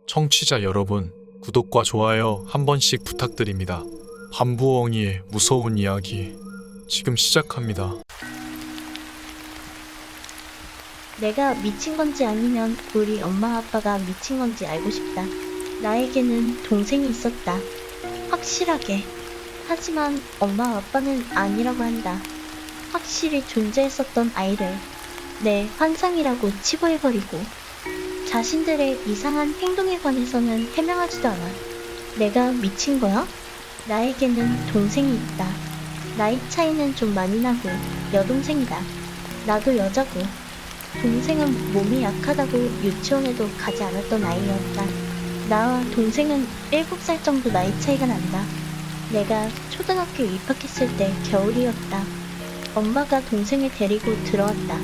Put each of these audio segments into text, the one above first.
청취자 여러분, 구독과 좋아요 한 번씩 부탁드립니다. 밤부엉이의 무서운 이야기 지금 시작합니다. 내가 미친 건지 아니면 우리 엄마 아빠가 미친 건지 알고 싶다. 나에게는 동생이 있었다. 확실하게. 하지만 엄마 아빠는 아니라고 한다. 확실히 존재했었던 아이를 내 환상이라고 치부해버리고 자신들의 이상한 행동에 관해서는 해명하지도 않아. 내가 미친 거야? 나에게는 동생이 있다. 나이 차이는 좀 많이 나고 여동생이다. 나도 여자고. 동생은 몸이 약하다고 유치원에도 가지 않았던 아이였다. 나와 동생은 7살 정도 나이 차이가 난다. 내가 초등학교 입학했을 때 겨울이었다. 엄마가 동생을 데리고 들어왔다.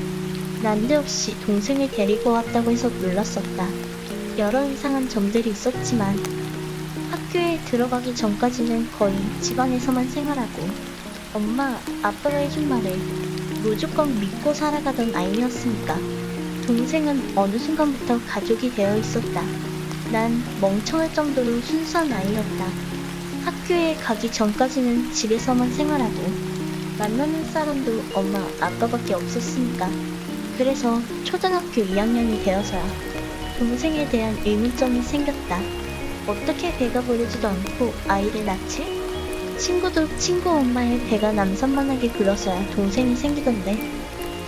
난데없이 동생을 데리고 왔다고 해서 놀랐었다. 여러 이상한 점들이 있었지만 학교에 들어가기 전까지는 거의 집안에서만 생활하고 엄마, 아빠가 해준 말을 무조건 믿고 살아가던 아이였으니까 동생은 어느 순간부터 가족이 되어 있었다. 난 멍청할 정도로 순수한 아이였다. 학교에 가기 전까지는 집에서만 생활하고 만나는 사람도 엄마, 아빠밖에 없었으니까. 그래서 초등학교 2학년이 되어서야 동생에 대한 의문점이 생겼다. 어떻게 배가 부르지도 않고 아이를 낳지? 친구도 친구 엄마의 배가 남산만하게 불러서야 동생이 생기던데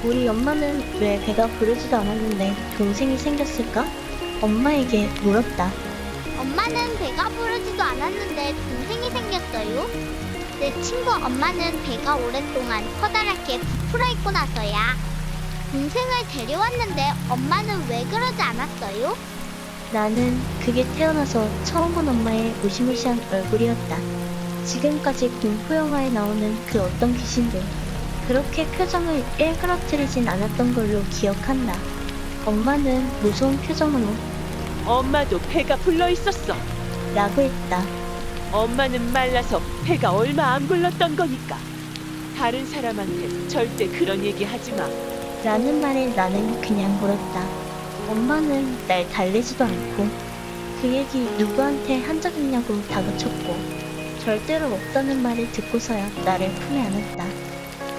우리 엄마는 왜 배가 부르지도 않았는데 동생이 생겼을까? 엄마에게 물었다. 엄마는 배가 부르지도 않았는데 동생이 생겼어요. 내 친구 엄마는 배가 오랫동안 커다랗게 부풀어 있고 나서야 동생을 데려왔는데 엄마는 왜 그러지 않았어요? 나는 그게 태어나서 처음 본 엄마의 무시무시한 얼굴이었다. 지금까지 공포영화에 나오는 그 어떤 귀신도 그렇게 표정을 일그러뜨리진 않았던 걸로 기억한다. 엄마는 무서운 표정으로 엄마도 배가 불러 있었어. 라고 했다. 엄마는 말라서 배가 얼마 안 불렀던 거니까. 다른 사람한테 절대 그런 얘기 하지 마. 라는 말에 나는 그냥 물었다. 엄마는 날 달래지도 않고 그 얘기 누구한테 한 적 있냐고 다그쳤고 절대로 없다는 말을 듣고서야 나를 품에 안았다.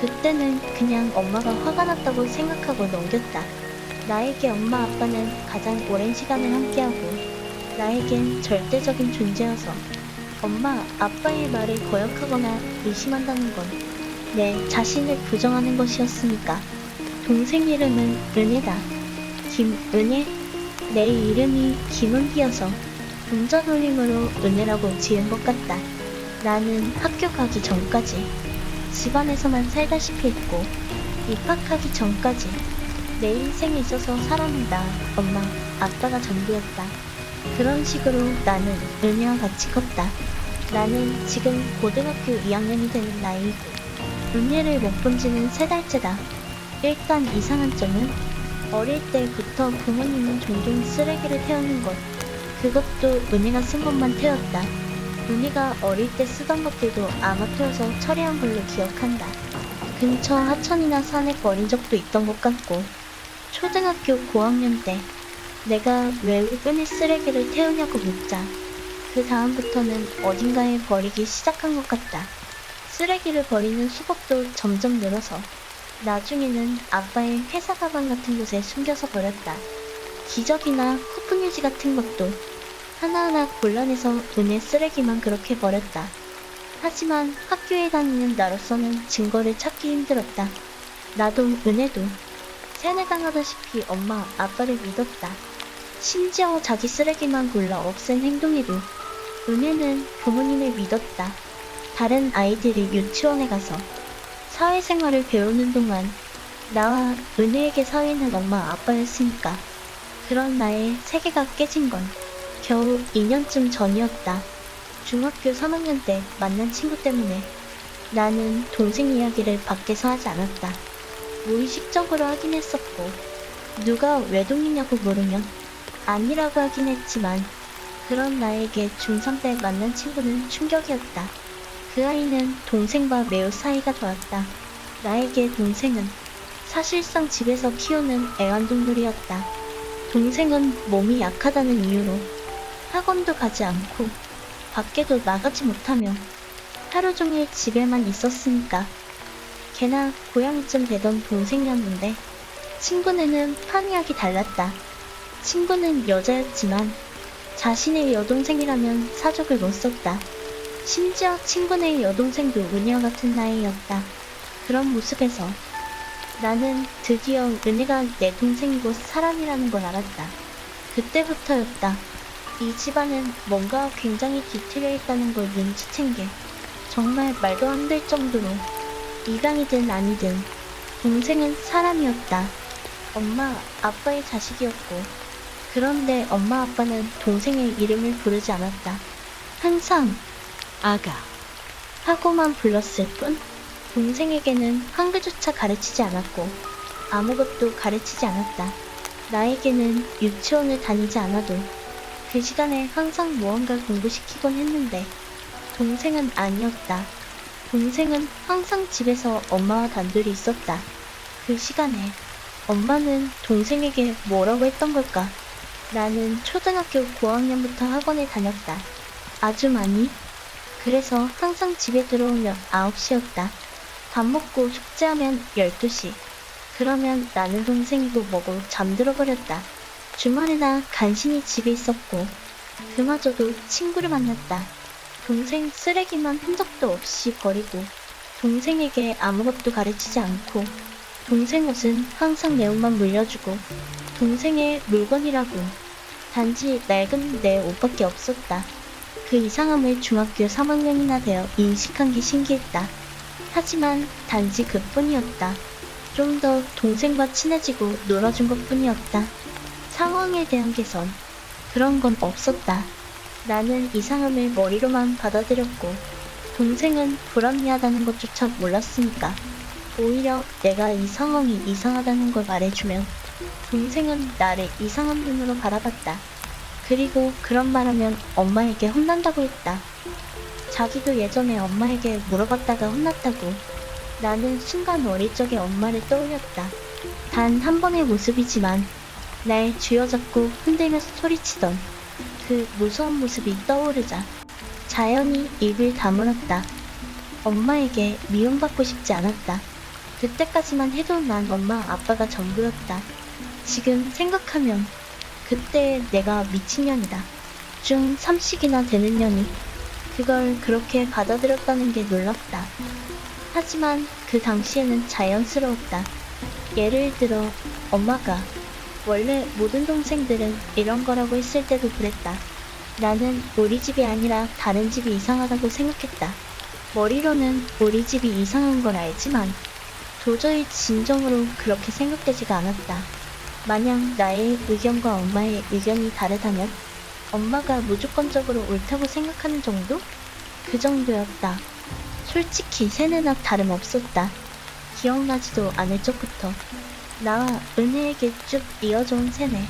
그때는 그냥 엄마가 화가 났다고 생각하고 넘겼다. 나에게 엄마 아빠는 가장 오랜 시간을 함께하고 나에겐 절대적인 존재여서 엄마 아빠의 말을 거역하거나 의심한다는 건 내 자신을 부정하는 것이었으니까. 동생 이름은 은혜다. 김은혜? 내 이름이 김은비여서 운전올림으로 은혜라고 지은 것 같다. 나는 학교 가기 전까지 집안에서만 살다시피 했고 입학하기 전까지 내 인생에 있어서 사람이다. 엄마, 아빠가 전부였다. 그런 식으로 나는 은혜와 같이 컸다. 나는 지금 고등학교 2학년이 되는 나이이고 은혜를 못 본 지는 3달째다. 일단 이상한 점은 어릴 때부터 부모님은 종종 쓰레기를 태우는 것. 그것도 은혜가 쓴 것만 태웠다. 은혜가 어릴 때 쓰던 것들도 아마 태워서 처리한 걸로 기억한다. 근처 하천이나 산에 버린 적도 있던 것 같고 초등학교 고학년 때 내가 왜 은혜 쓰레기를 태우냐고 묻자 그 다음부터는 어딘가에 버리기 시작한 것 같다. 쓰레기를 버리는 수법도 점점 늘어서 나중에는 아빠의 회사 가방 같은 곳에 숨겨서 버렸다. 기저귀나 쿠폰 휴지 같은 것도 하나하나 골라내서 은혜 쓰레기만 그렇게 버렸다. 하지만 학교에 다니는 나로서는 증거를 찾기 힘들었다. 나도 은혜도 세뇌당하다시피 엄마 아빠를 믿었다. 심지어 자기 쓰레기만 골라 없앤 행동에도 은혜는 부모님을 믿었다. 다른 아이들이 유치원에 가서 사회생활을 배우는 동안 나와 은혜에게 사회는 엄마 아빠였으니까 그런 나의 세계가 깨진 건 겨우 2년쯤 전이었다. 중학교 3학년 때 만난 친구 때문에 나는 동생 이야기를 밖에서 하지 않았다. 무의식적으로 하긴 했었고 누가 외동이냐고 물으면 아니라고 하긴 했지만 그런 나에게 중3 때 만난 친구는 충격이었다. 그 아이는 동생과 매우 사이가 좋았다. 나에게 동생은 사실상 집에서 키우는 애완동물이었다. 동생은 몸이 약하다는 이유로 학원도 가지 않고 밖에도 나가지 못하며 하루 종일 집에만 있었으니까 걔나 고양이쯤 되던 동생이었는데 친구네는 판이하기 달랐다. 친구는 여자였지만 자신의 여동생이라면 사족을 못 썼다. 심지어 친구네의 여동생도 은혜와 같은 나이였다. 그런 모습에서 나는 드디어 은혜가 내 동생이고 사람이라는 걸 알았다. 그때부터였다. 이 집안은 뭔가 굉장히 뒤틀려 있다는 걸 눈치챈 게 정말 말도 안 될 정도로 이강이든 아니든 동생은 사람이었다. 엄마, 아빠의 자식이었고 그런데 엄마 아빠는 동생의 이름을 부르지 않았다. 항상 아가, 하고만 불렀을 뿐 동생에게는 한글조차 가르치지 않았고 아무것도 가르치지 않았다. 나에게는 유치원을 다니지 않아도 그 시간에 항상 무언가 공부시키곤 했는데 동생은 아니었다. 동생은 항상 집에서 엄마와 단둘이 있었다. 그 시간에 엄마는 동생에게 뭐라고 했던 걸까? 나는 초등학교 고학년부터 학원에 다녔다. 아주 많이. 그래서 항상 집에 들어오면 9시였다. 밥 먹고 숙제하면 12시. 그러면 나는 동생이고 뭐고 잠들어 버렸다. 주말에나 간신히 집에 있었고 그마저도 친구를 만났다. 동생 쓰레기만 흔적도 없이 버리고 동생에게 아무것도 가르치지 않고 동생 옷은 항상 내 옷만 물려주고 동생의 물건이라고 단지 낡은 내 옷밖에 없었다. 그 이상함을 중학교 3학년이나 되어 인식한 게 신기했다. 하지만 단지 그뿐이었다. 좀 더 동생과 친해지고 놀아준 것뿐이었다. 상황에 대한 개선, 그런 건 없었다. 나는 이상함을 머리로만 받아들였고 동생은 불합리하다는 것조차 몰랐으니까 오히려 내가 이 상황이 이상하다는 걸 말해주면 동생은 나를 이상한 눈으로 바라봤다. 그리고 그런 말하면 엄마에게 혼난다고 했다. 자기도 예전에 엄마에게 물어봤다가 혼났다고. 나는 순간 어릴 적의 엄마를 떠올렸다. 단 한 번의 모습이지만 날 쥐어잡고 흔들면서 소리치던 그 무서운 모습이 떠오르자 자연히 입을 다물었다. 엄마에게 미움받고 싶지 않았다. 그때까지만 해도 난 엄마 아빠가 전부였다. 지금 생각하면 그때 내가 미친년이다. 중 3씩이나 되는 년이 그걸 그렇게 받아들였다는 게 놀랍다. 하지만 그 당시에는 자연스러웠다. 예를 들어 엄마가 원래 모든 동생들은 이런 거라고 했을 때도 그랬다. 나는 우리 집이 아니라 다른 집이 이상하다고 생각했다. 머리로는 우리 집이 이상한 걸 알지만 도저히 진정으로 그렇게 생각되지가 않았다. 만약 나의 의견과 엄마의 의견이 다르다면 엄마가 무조건적으로 옳다고 생각하는 정도? 그 정도였다. 솔직히 세뇌나 다름없었다. 기억나지도 않을 적부터 나와 은혜에게 쭉 이어져온 세뇌.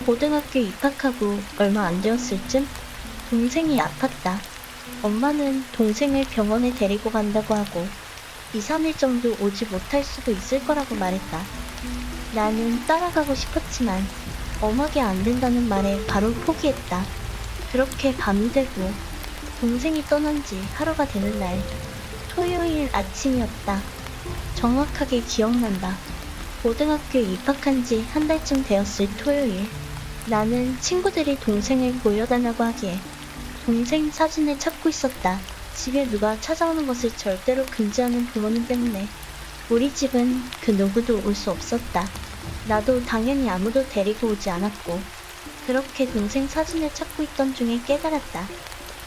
고등학교 입학하고 얼마 안 되었을 쯤 동생이 아팠다. 엄마는 동생을 병원에 데리고 간다고 하고 2, 3일 정도 오지 못할 수도 있을 거라고 말했다. 나는 따라가고 싶었지만 엄하게 안 된다는 말에 바로 포기했다. 그렇게 밤이 되고 동생이 떠난 지 하루가 되는 날, 토요일 아침이었다. 정확하게 기억난다. 고등학교에 입학한 지 한 달쯤 되었을 토요일, 나는 친구들이 동생을 보여달라고 하기에 동생 사진을 찾고 있었다. 집에 누가 찾아오는 것을 절대로 금지하는 부모님 때문에 우리 집은 그 누구도 올 수 없었다. 나도 당연히 아무도 데리고 오지 않았고 그렇게 동생 사진을 찾고 있던 중에 깨달았다.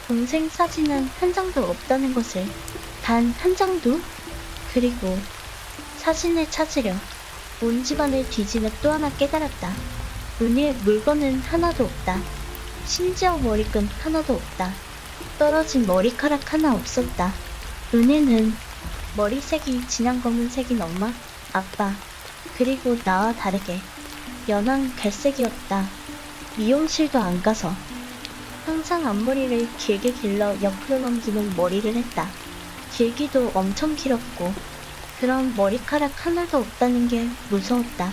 동생 사진은 한 장도 없다는 것을. 단 한 장도? 그리고 사진을 찾으려 온 집안을 뒤지며 또 하나 깨달았다. 은혜의 물건은 하나도 없다. 심지어 머리끈 하나도 없다. 떨어진 머리카락 하나 없었다. 은혜는 머리색이 진한 검은색인 엄마, 아빠, 그리고 나와 다르게 연한 갈색이었다. 미용실도 안 가서 항상 앞머리를 길게 길러 옆으로 넘기는 머리를 했다. 길기도 엄청 길었고 그런 머리카락 하나도 없다는 게 무서웠다.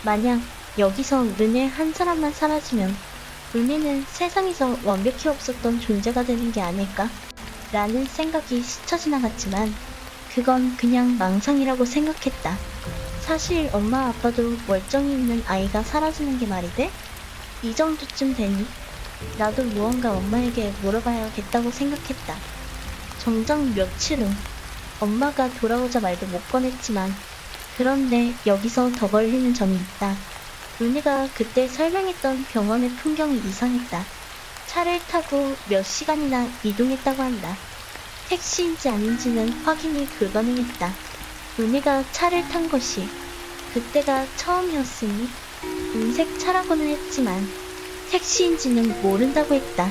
만약 여기서 은혜 한 사람만 사라지면 은희는 세상에서 완벽히 없었던 존재가 되는 게 아닐까? 라는 생각이 스쳐 지나갔지만 그건 그냥 망상이라고 생각했다. 사실 엄마 아빠도 멀쩡히 있는 아이가 사라지는 게 말이 돼? 이 정도쯤 되니 나도 무언가 엄마에게 물어봐야겠다고 생각했다. 정작 며칠 후 엄마가 돌아오자 말도 못 꺼냈지만 그런데 여기서 더 걸리는 점이 있다. 은희가 그때 설명했던 병원의 풍경이 이상했다. 차를 타고 몇 시간이나 이동했다고 한다. 택시인지 아닌지는 확인이 불가능했다. 은희가 차를 탄 것이 그때가 처음이었으니 은색 차라고는 했지만 택시인지는 모른다고 했다.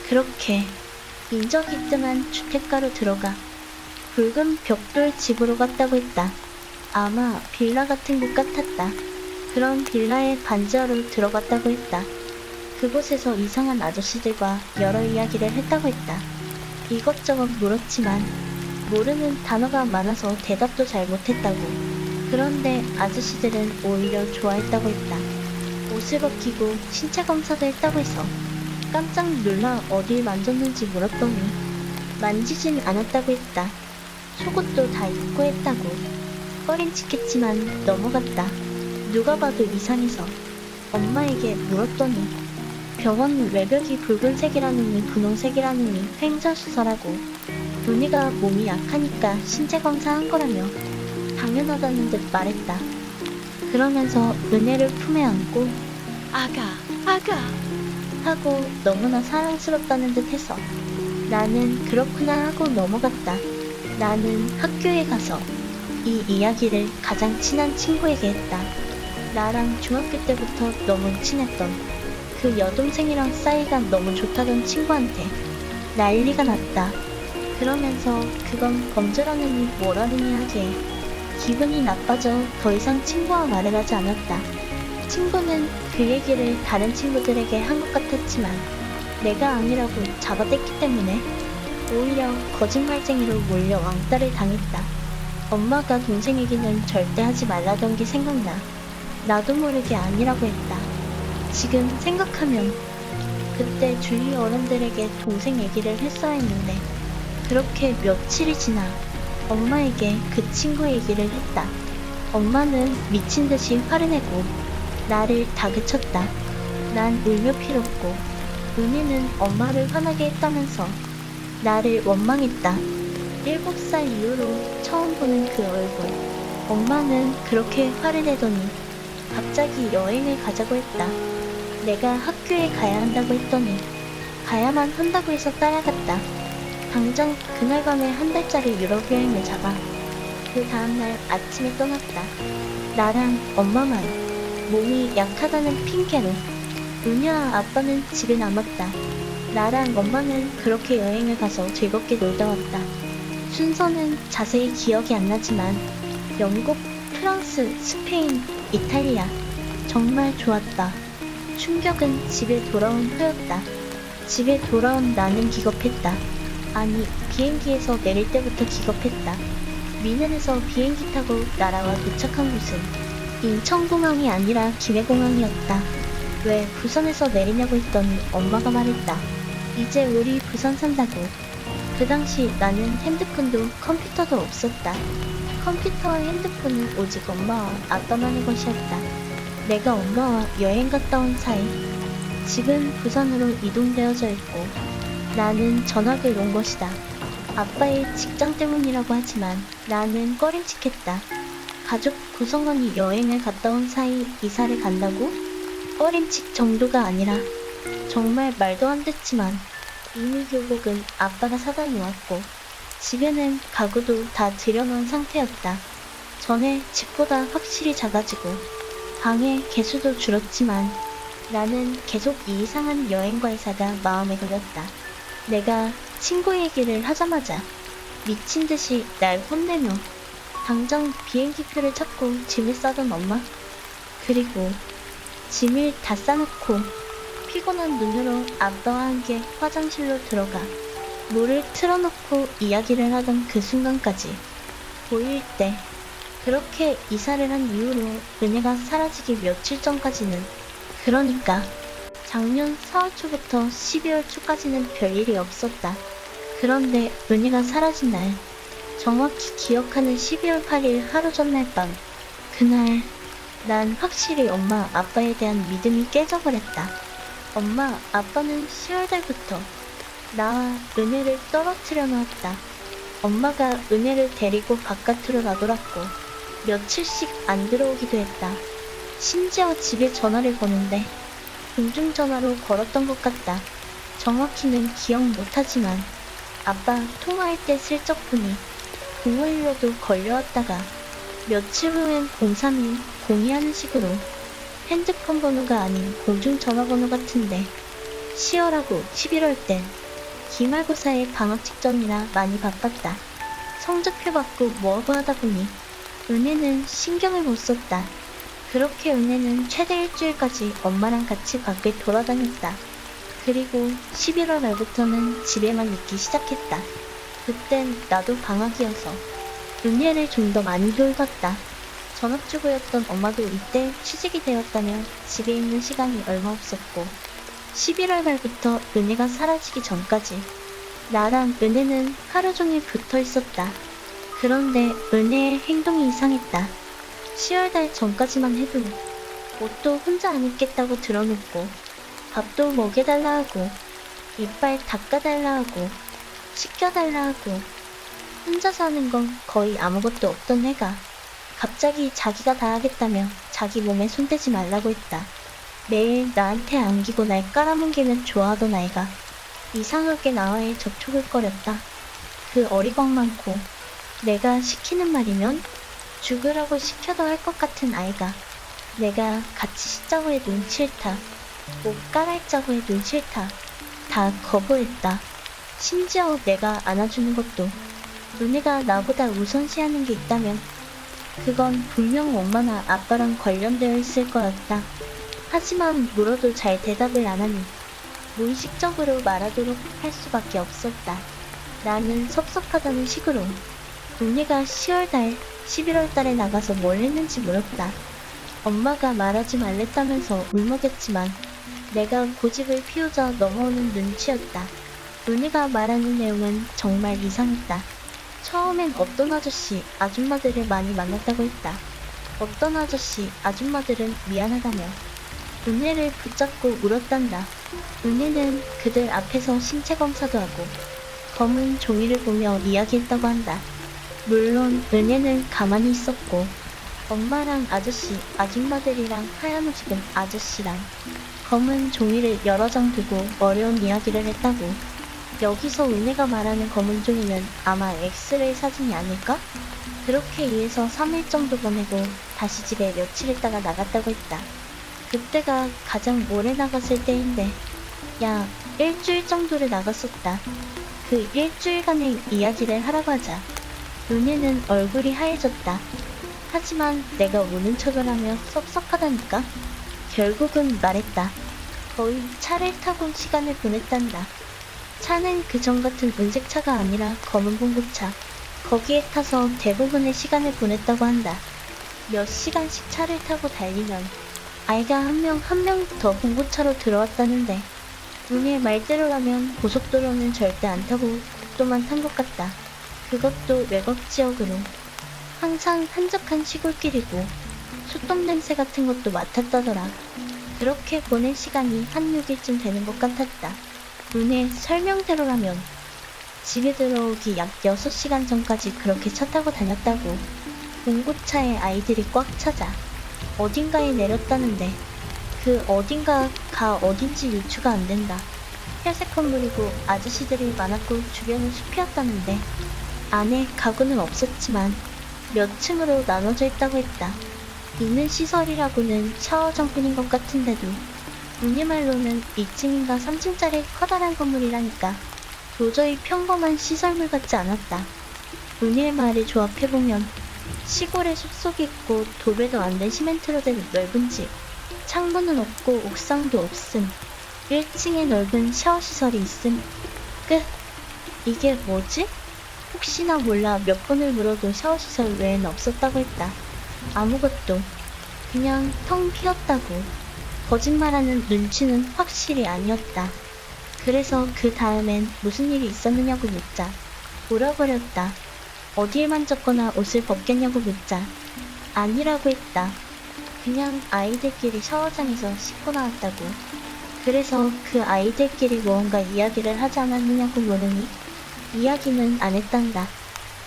그렇게 인적이뜸한 주택가로 들어가 붉은 벽돌 집으로 갔다고 했다. 아마 빌라 같은 곳 같았다. 그런 빌라의 반지하로 들어갔다고 했다. 그곳에서 이상한 아저씨들과 여러 이야기를 했다고 했다. 이것저것 물었지만 모르는 단어가 많아서 대답도 잘 못했다고. 그런데 아저씨들은 오히려 좋아했다고 했다. 옷을 벗기고 신체 검사도 했다고 해서 깜짝 놀라 어딜 만졌는지 물었더니 만지진 않았다고 했다. 속옷도 다 입고 했다고. 꺼림칙했지만 넘어갔다. 누가 봐도 이상해서 엄마에게 물었더니 병원 외벽이 붉은색이라느니 분홍색이라느니 횡설수설하고 은희가 몸이 약하니까 신체 검사한 거라며 당연하다는 듯 말했다. 그러면서 은혜를 품에 안고 아가 하고 너무나 사랑스럽다는 듯 해서 나는 그렇구나 하고 넘어갔다. 나는 학교에 가서 이 이야기를 가장 친한 친구에게 했다. 나랑 중학교 때부터 너무 친했던 그 여동생이랑 사이가 너무 좋다던 친구한테 난리가 났다. 그러면서 그건 범죄라느니 뭐라느니 하기에 기분이 나빠져 더 이상 친구와 말을 하지 않았다. 친구는 그 얘기를 다른 친구들에게 한 것 같았지만 내가 아니라고 잡아댔기 때문에 오히려 거짓말쟁이로 몰려 왕따를 당했다. 엄마가 동생 얘기는 절대 하지 말라던 게 생각나. 나도 모르게 아니라고 했다. 지금 생각하면 그때 주위 어른들에게 동생 얘기를 했어야 했는데 그렇게 며칠이 지나 엄마에게 그 친구 얘기를 했다. 엄마는 미친 듯이 화를 내고 나를 다그쳤다. 난 울며 빌었고 은희는 엄마를 화나게 했다면서 나를 원망했다. 7살 이후로 처음 보는 그 얼굴. 엄마는 그렇게 화를 내더니 갑자기 여행을 가자고 했다. 내가 학교에 가야 한다고 했더니 가야만 한다고 해서 따라갔다. 당장 그날 밤에 한 달짜리 유럽 여행을 잡아 그 다음날 아침에 떠났다. 나랑 엄마만 몸이 약하다는 핑계로 은희와 아빠는 집에 남았다. 나랑 엄마는 그렇게 여행을 가서 즐겁게 놀다 왔다. 순서는 자세히 기억이 안 나지만 영국, 프랑스, 스페인, 이탈리아 정말 좋았다. 충격은 집에 돌아온 후였다. 집에 돌아온 나는 기겁했다. 아니, 비행기에서 내릴 때부터 기겁했다. 미넨에서 비행기 타고 날아와 도착한 곳은 인천공항이 아니라 김해공항이었다. 왜 부산에서 내리냐고 했더니 엄마가 말했다. 이제 우리 부산 산다고. 그 당시 나는 핸드폰도 컴퓨터도 없었다. 컴퓨터와 핸드폰은 오직 엄마와 아빠만의 것이었다. 내가 엄마와 여행 갔다 온 사이 집은 부산으로 이동되어져 있고 나는 전학을 온 것이다. 아빠의 직장 때문이라고 하지만 나는 꺼림칙했다. 가족 구성원이 여행을 갔다 온 사이 이사를 간다고? 꺼림칙 정도가 아니라 정말 말도 안 됐지만 이미 교복은 아빠가 사다 놓았고 집에는 가구도 다 들여놓은 상태였다. 전에 집보다 확실히 작아지고 방의 개수도 줄었지만 나는 계속 이 이상한 여행과 이사가 마음에 걸렸다. 내가 친구 얘기를 하자마자 미친 듯이 날 혼내며 당장 비행기표를 찾고 짐을 싸던 엄마. 그리고 짐을 다 싸놓고 피곤한 눈으로 아빠와 함께 화장실로 들어가 물을 틀어놓고 이야기를 하던 그 순간까지 보일 때 그렇게 이사를 한 이후로 은혜가 사라지기 며칠 전까지는 그러니까 작년 4월 초부터 12월 초까지는 별일이 없었다. 그런데 은희가 사라진 날, 정확히 기억하는 12월 8일 하루 전날 밤, 그날 난 확실히 엄마 아빠에 대한 믿음이 깨져버렸다. 엄마 아빠는 10월 달부터 나와 은혜를 떨어뜨려 놓았다. 엄마가 은혜를 데리고 바깥으로 나돌았고 며칠씩 안 들어오기도 했다. 심지어 집에 전화를 거는데 공중전화로 걸었던 것 같다. 정확히는 기억 못하지만 아빠 통화할 때 슬쩍 보니 051로도 걸려왔다가 며칠 후엔 031, 02하는 식으로 핸드폰 번호가 아닌 공중전화번호 같은데 10월하고 11월 땐 기말고사의 방학 직전이라 많이 바빴다. 성적표 받고 뭐하고 하다 보니 은혜는 신경을 못 썼다. 그렇게 은혜는 최대 일주일까지 엄마랑 같이 밖에 돌아다녔다. 그리고 11월 말부터는 집에만 있기 시작했다. 그땐 나도 방학이어서 은혜를 좀 더 많이 돌봤다. 전업주부였던 엄마도 이때 취직이 되었다며 집에 있는 시간이 얼마 없었고 11월 말부터 은혜가 사라지기 전까지 나랑 은혜는 하루 종일 붙어 있었다. 그런데 은혜의 행동이 이상했다. 10월달 전까지만 해도 옷도 혼자 안 입겠다고 들어놓고 밥도 먹여달라 하고 이빨 닦아달라 하고 씻겨달라 하고 혼자서 하는 건 거의 아무것도 없던 애가 갑자기 자기가 다 하겠다며 자기 몸에 손대지 말라고 했다. 매일 나한테 안기고 날 깔아뭉개면 좋아하던 아이가 이상하게 나와의 접촉을 꺼렸다. 그 어리광 많고 내가 시키는 말이면 죽으라고 시켜도 할 것 같은 아이가 내가 같이 씻자고 해도 싫다. 옷 갈아입자고 해도 싫다. 다 거부했다. 심지어 내가 안아주는 것도 은혜가 나보다 우선시하는 게 있다면 그건 분명 엄마나 아빠랑 관련되어 있을 거였다. 하지만 물어도 잘 대답을 안 하니 무의식적으로 말하도록 할 수밖에 없었다. 나는 섭섭하다는 식으로 은혜가 10월달, 11월달에 나가서 뭘 했는지 물었다. 엄마가 말하지 말랬다면서 울먹였지만 내가 고집을 피우자 넘어오는 눈치였다. 은혜가 말하는 내용은 정말 이상했다. 처음엔 어떤 아저씨, 아줌마들을 많이 만났다고 했다. 어떤 아저씨, 아줌마들은 미안하다며 은혜를 붙잡고 울었단다. 은혜는 그들 앞에서 신체 검사도 하고 검은 종이를 보며 이야기했다고 한다. 물론 은혜는 가만히 있었고 엄마랑 아저씨, 아줌마들이랑 하얀 옷 입은 아저씨랑 검은 종이를 여러 장 두고 어려운 이야기를 했다고. 여기서 은혜가 말하는 검은 종이는 아마 엑스레이 사진이 아닐까? 그렇게 일해서 3일 정도 보내고 다시 집에 며칠 있다가 나갔다고 했다. 그때가 가장 오래 나갔을 때인데 약 일주일 정도를 나갔었다. 그 일주일간의 이야기를 하라고 하자 은혜는 얼굴이 하얘졌다. 하지만 내가 우는 척을 하며 섭섭하다니까. 결국은 말했다. 거의 차를 타고 시간을 보냈단다. 차는 그전 같은 은색 차가 아니라 검은 봉고차. 거기에 타서 대부분의 시간을 보냈다고 한다. 몇 시간씩 차를 타고 달리면 아이가 한 명 한 명 더 봉고차로 들어왔다는데 은혜의 말대로라면 고속도로는 절대 안 타고 국도만 탄 것 같다. 그것도 외곽 지역으로. 항상 한적한 시골길이고 소똥 냄새 같은 것도 맡았다더라. 그렇게 보낸 시간이 한 6일쯤 되는 것 같았다. 은혜 설명대로라면 집에 들어오기 약 6시간 전까지 그렇게 차 타고 다녔다고. 봉고차에 아이들이 꽉 차자 어딘가에 내렸다는데 그 어딘가가 어딘지 유추가 안 된다. 회색 건물이고 아저씨들이 많았고 주변은 숲이었다는데 안에 가구는 없었지만 몇 층으로 나눠져 있다고 했다. 있는 시설이라고는 샤워장뿐인 것 같은데도 은혜 말로는 2층인가 3층짜리 커다란 건물이라니까 도저히 평범한 시설물 같지 않았다. 은혜의 말을 조합해보면 시골에 숲속이 있고 도배도 안 된 시멘트로 된 넓은 집, 창문은 없고 옥상도 없음, 1층에 넓은 샤워시설이 있음. 끝. 이게 뭐지? 혹시나 몰라 몇 번을 물어도 샤워시설 외엔 없었다고 했다. 아무것도. 그냥 텅 비었다고. 거짓말하는 눈치는 확실히 아니었다. 그래서 그 다음엔 무슨 일이 있었느냐고 묻자 울어버렸다. 어디에 만졌거나 옷을 벗겼냐고 묻자 아니라고 했다. 그냥 아이들끼리 샤워장에서 씻고 나왔다고. 그래서 그 아이들끼리 무언가 이야기를 하지 않았느냐고 물으니 이야기는 안 했단다.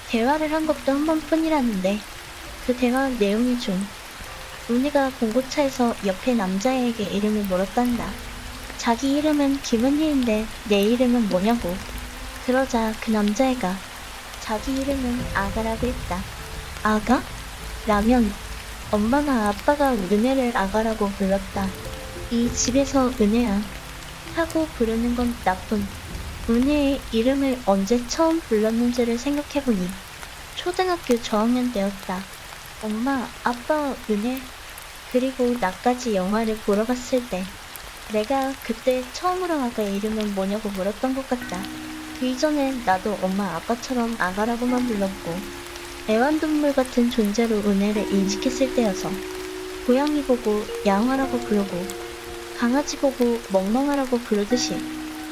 대화를 한 것도 한 번뿐이라는데 그 대화 내용이 좀 은희가 봉고차에서 옆에 남자애에게 이름을 물었단다. 자기 이름은 김은희인데 내 이름은 뭐냐고. 그러자 그 남자애가 자기 이름은 아가라고 했다. 아가? 라면 엄마나 아빠가 은혜를 아가라고 불렀다. 이 집에서 은혜야 하고 부르는 건 나쁜. 은혜의 이름을 언제 처음 불렀는지를 생각해보니 초등학교 저학년 때였다. 엄마, 아빠, 은혜, 그리고 나까지 영화를 보러 갔을 때 내가 그때 처음으로 아가 이름은 뭐냐고 물었던 것 같다. 그 이전엔 나도 엄마, 아빠처럼 아가라고만 불렀고 애완동물 같은 존재로 은혜를 인식했을 때여서 고양이 보고 양화라고 부르고 강아지 보고 멍멍하라고 부르듯이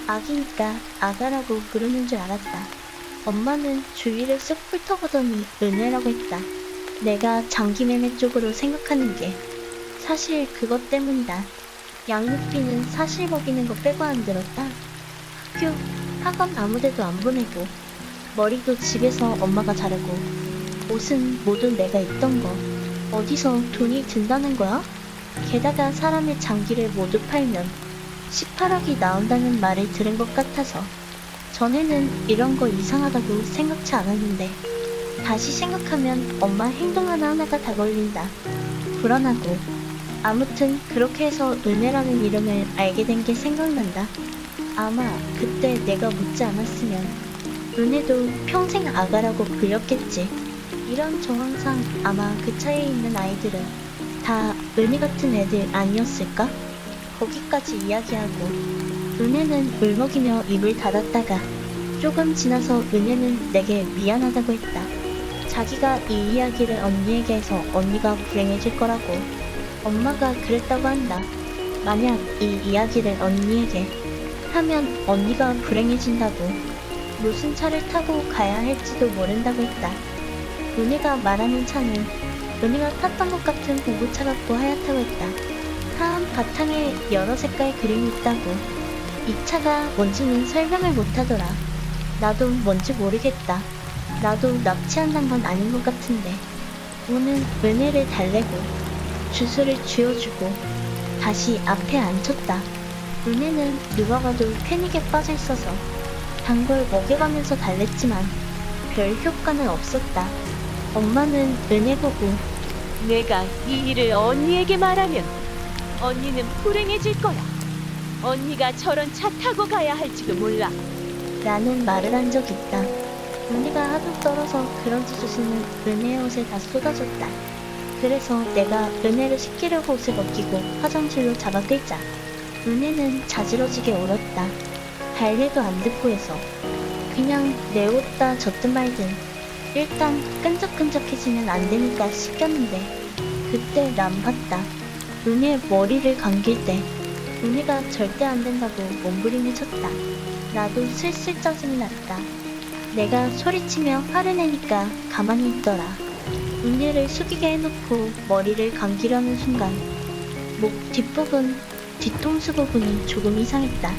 아기니까 아가라고 부르는 줄 알았다. 엄마는 주위를 쓱 훑어보더니 은혜라고 했다. 내가 장기매매 쪽으로 생각하는 게 사실 그것 때문이다. 양육비는 사실 먹이는 거 빼고 안 들었다. 학교, 학원 아무데도 안 보내고 머리도 집에서 엄마가 자르고 옷은 모두 내가 입던 거. 어디서 돈이 든다는 거야? 게다가 사람의 장기를 모두 팔면 18억이 나온다는 말을 들은 것 같아서 전에는 이런 거 이상하다고 생각지 않았는데 다시 생각하면 엄마 행동 하나하나가 다 걸린다. 불안하고. 아무튼 그렇게 해서 은혜라는 이름을 알게 된 게 생각난다. 아마 그때 내가 묻지 않았으면 은혜도 평생 아가라고 불렸겠지. 이런 정황상 아마 그 차에 있는 아이들은 다 은혜 같은 애들 아니었을까? 거기까지 이야기하고 은혜는 울먹이며 입을 닫았다가 조금 지나서 은혜는 내게 미안하다고 했다. 자기가 이 이야기를 언니에게 해서 언니가 불행해질 거라고. 엄마가 그랬다고 한다. 만약 이 이야기를 언니에게 하면 언니가 불행해진다고. 무슨 차를 타고 가야 할지도 모른다고 했다. 은혜가 말하는 차는 은혜가 탔던 것 같은 봉고차 같고 하얗다고 했다. 하얀 바탕에 여러 색깔 그림이 있다고. 이 차가 뭔지는 설명을 못하더라. 나도 뭔지 모르겠다. 나도 납치한단 건 아닌 것 같은데. 우는 은혜를 달래고 주스를 쥐어주고 다시 앞에 앉혔다. 은혜는 누가 봐도 패닉에 빠져 있어서 단 걸 먹여가면서 달랬지만 별 효과는 없었다. 엄마는 은혜 보고 내가 이 일을 언니에게 말하면 언니는 불행해질 거야. 언니가 저런 차 타고 가야 할지도 몰라. 라는 말을 한 적 있다. 은혜가 하도 떨어서 그런지 주스는 은혜의 옷에 다 쏟아졌다. 그래서 내가 은혜를 씻기려고 옷을 벗기고 화장실로 잡아 끌자 은혜는 자지러지게 울었다. 달래도 안 듣고 해서 그냥 내 옷 다 젖든 말든 일단 끈적끈적해지면 안 되니까 씻겼는데 그때 난 봤다. 은혜 머리를 감길 때 은혜가 절대 안 된다고 몸부림을 쳤다. 나도 슬슬 짜증이 났다. 내가 소리치며 화를 내니까 가만히 있더라. 은혜를 숙이게 해놓고 머리를 감기려는 순간 목 뒷부분, 뒤통수 부분이 조금 이상했다.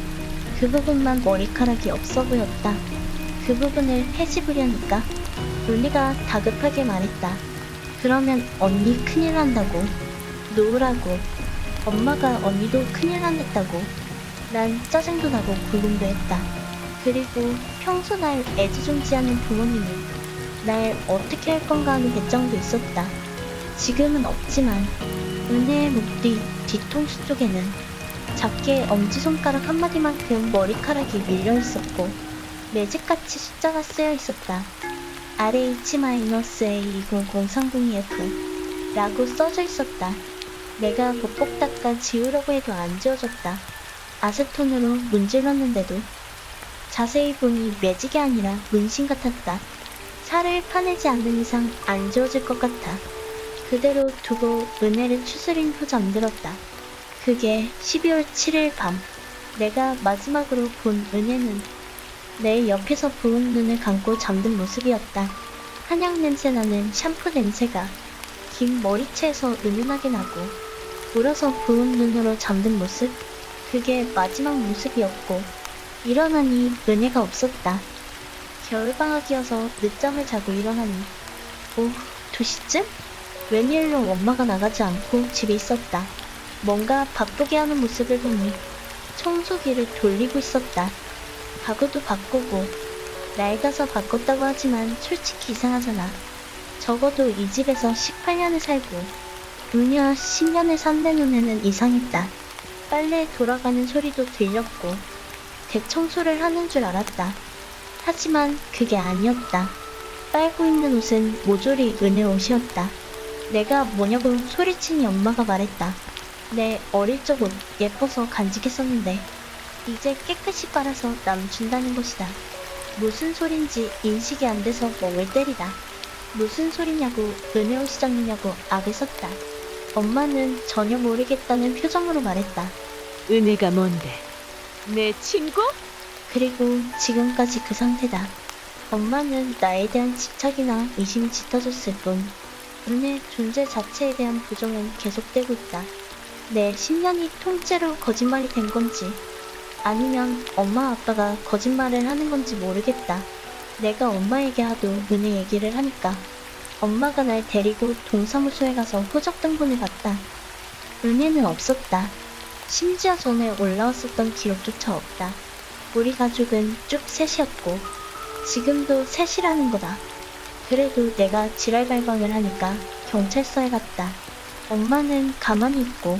그 부분만 머리카락이 없어 보였다. 그 부분을 헤집으려니까 은혜가 다급하게 말했다. 그러면 언니 큰일 난다고. 놓으라고. 엄마가 언니도 큰일 난다고. 난 짜증도 나고 굴름도 했다. 그리고 평소 날 애지중지하는 부모님이 날 어떻게 할 건가 하는 배짱도 있었다. 지금은 없지만 은혜의 목 뒤 뒤통수 쪽에는 작게 엄지손가락 한마디만큼 머리카락이 밀려 있었고 매직같이 숫자가 쓰여 있었다. RH-A200302F 라고 써져 있었다. 내가 보폭 닦아 지우려고 해도 안 지워졌다. 아세톤으로 문질렀는데도 자세히 보니 매직이 아니라 문신 같았다. 살을 파내지 않는 이상 안 지워질 것 같아. 그대로 두고 은혜를 추스린 후 잠들었다. 그게 12월 7일 밤. 내가 마지막으로 본 은혜는 내 옆에서 부은 눈을 감고 잠든 모습이었다. 한약 냄새 나는 샴푸 냄새가 긴 머리채에서 은은하게 나고 울어서 부은 눈으로 잠든 모습. 그게 마지막 모습이었고 일어나니 은혜가 없었다. 겨울방학이어서 늦잠을 자고 일어나니 오후 2시쯤? 웬일로 엄마가 나가지 않고 집에 있었다. 뭔가 바쁘게 하는 모습을 보니 청소기를 돌리고 있었다. 가구도 바꾸고 낡아서 바꿨다고 하지만 솔직히 이상하잖아. 적어도 이 집에서 18년을 살고 은혜와 10년을 산다는 애는 이상했다. 빨래 돌아가는 소리도 들렸고 대청소를 하는 줄 알았다. 하지만 그게 아니었다. 빨고 있는 옷은 모조리 은혜 옷이었다. 내가 뭐냐고 소리치니 엄마가 말했다. 내 어릴 적 옷 예뻐서 간직했었는데 이제 깨끗이 빨아서 남 준다는 것이다. 무슨 소린지 인식이 안 돼서 멍을 때리다. 무슨 소리냐고 은혜 옷이잖느냐고 악을 썼다. 엄마는 전혀 모르겠다는 표정으로 말했다. 은혜가 뭔데? 내 친구? 그리고 지금까지 그 상태다. 엄마는 나에 대한 집착이나 의심이 짙어졌을 뿐 은혜 존재 자체에 대한 부정은 계속되고 있다. 내 10년이 통째로 거짓말이 된 건지 아니면 엄마 아빠가 거짓말을 하는 건지 모르겠다. 내가 엄마에게 하도 은혜 얘기를 하니까 엄마가 날 데리고 동사무소에 가서 호적 등본을 봤다. 은혜는 없었다. 심지어 전에 올라왔었던 기록조차 없다. 우리 가족은 쭉 셋이었고 지금도 셋이라는 거다. 그래도 내가 지랄 발광을 하니까 경찰서에 갔다. 엄마는 가만히 있고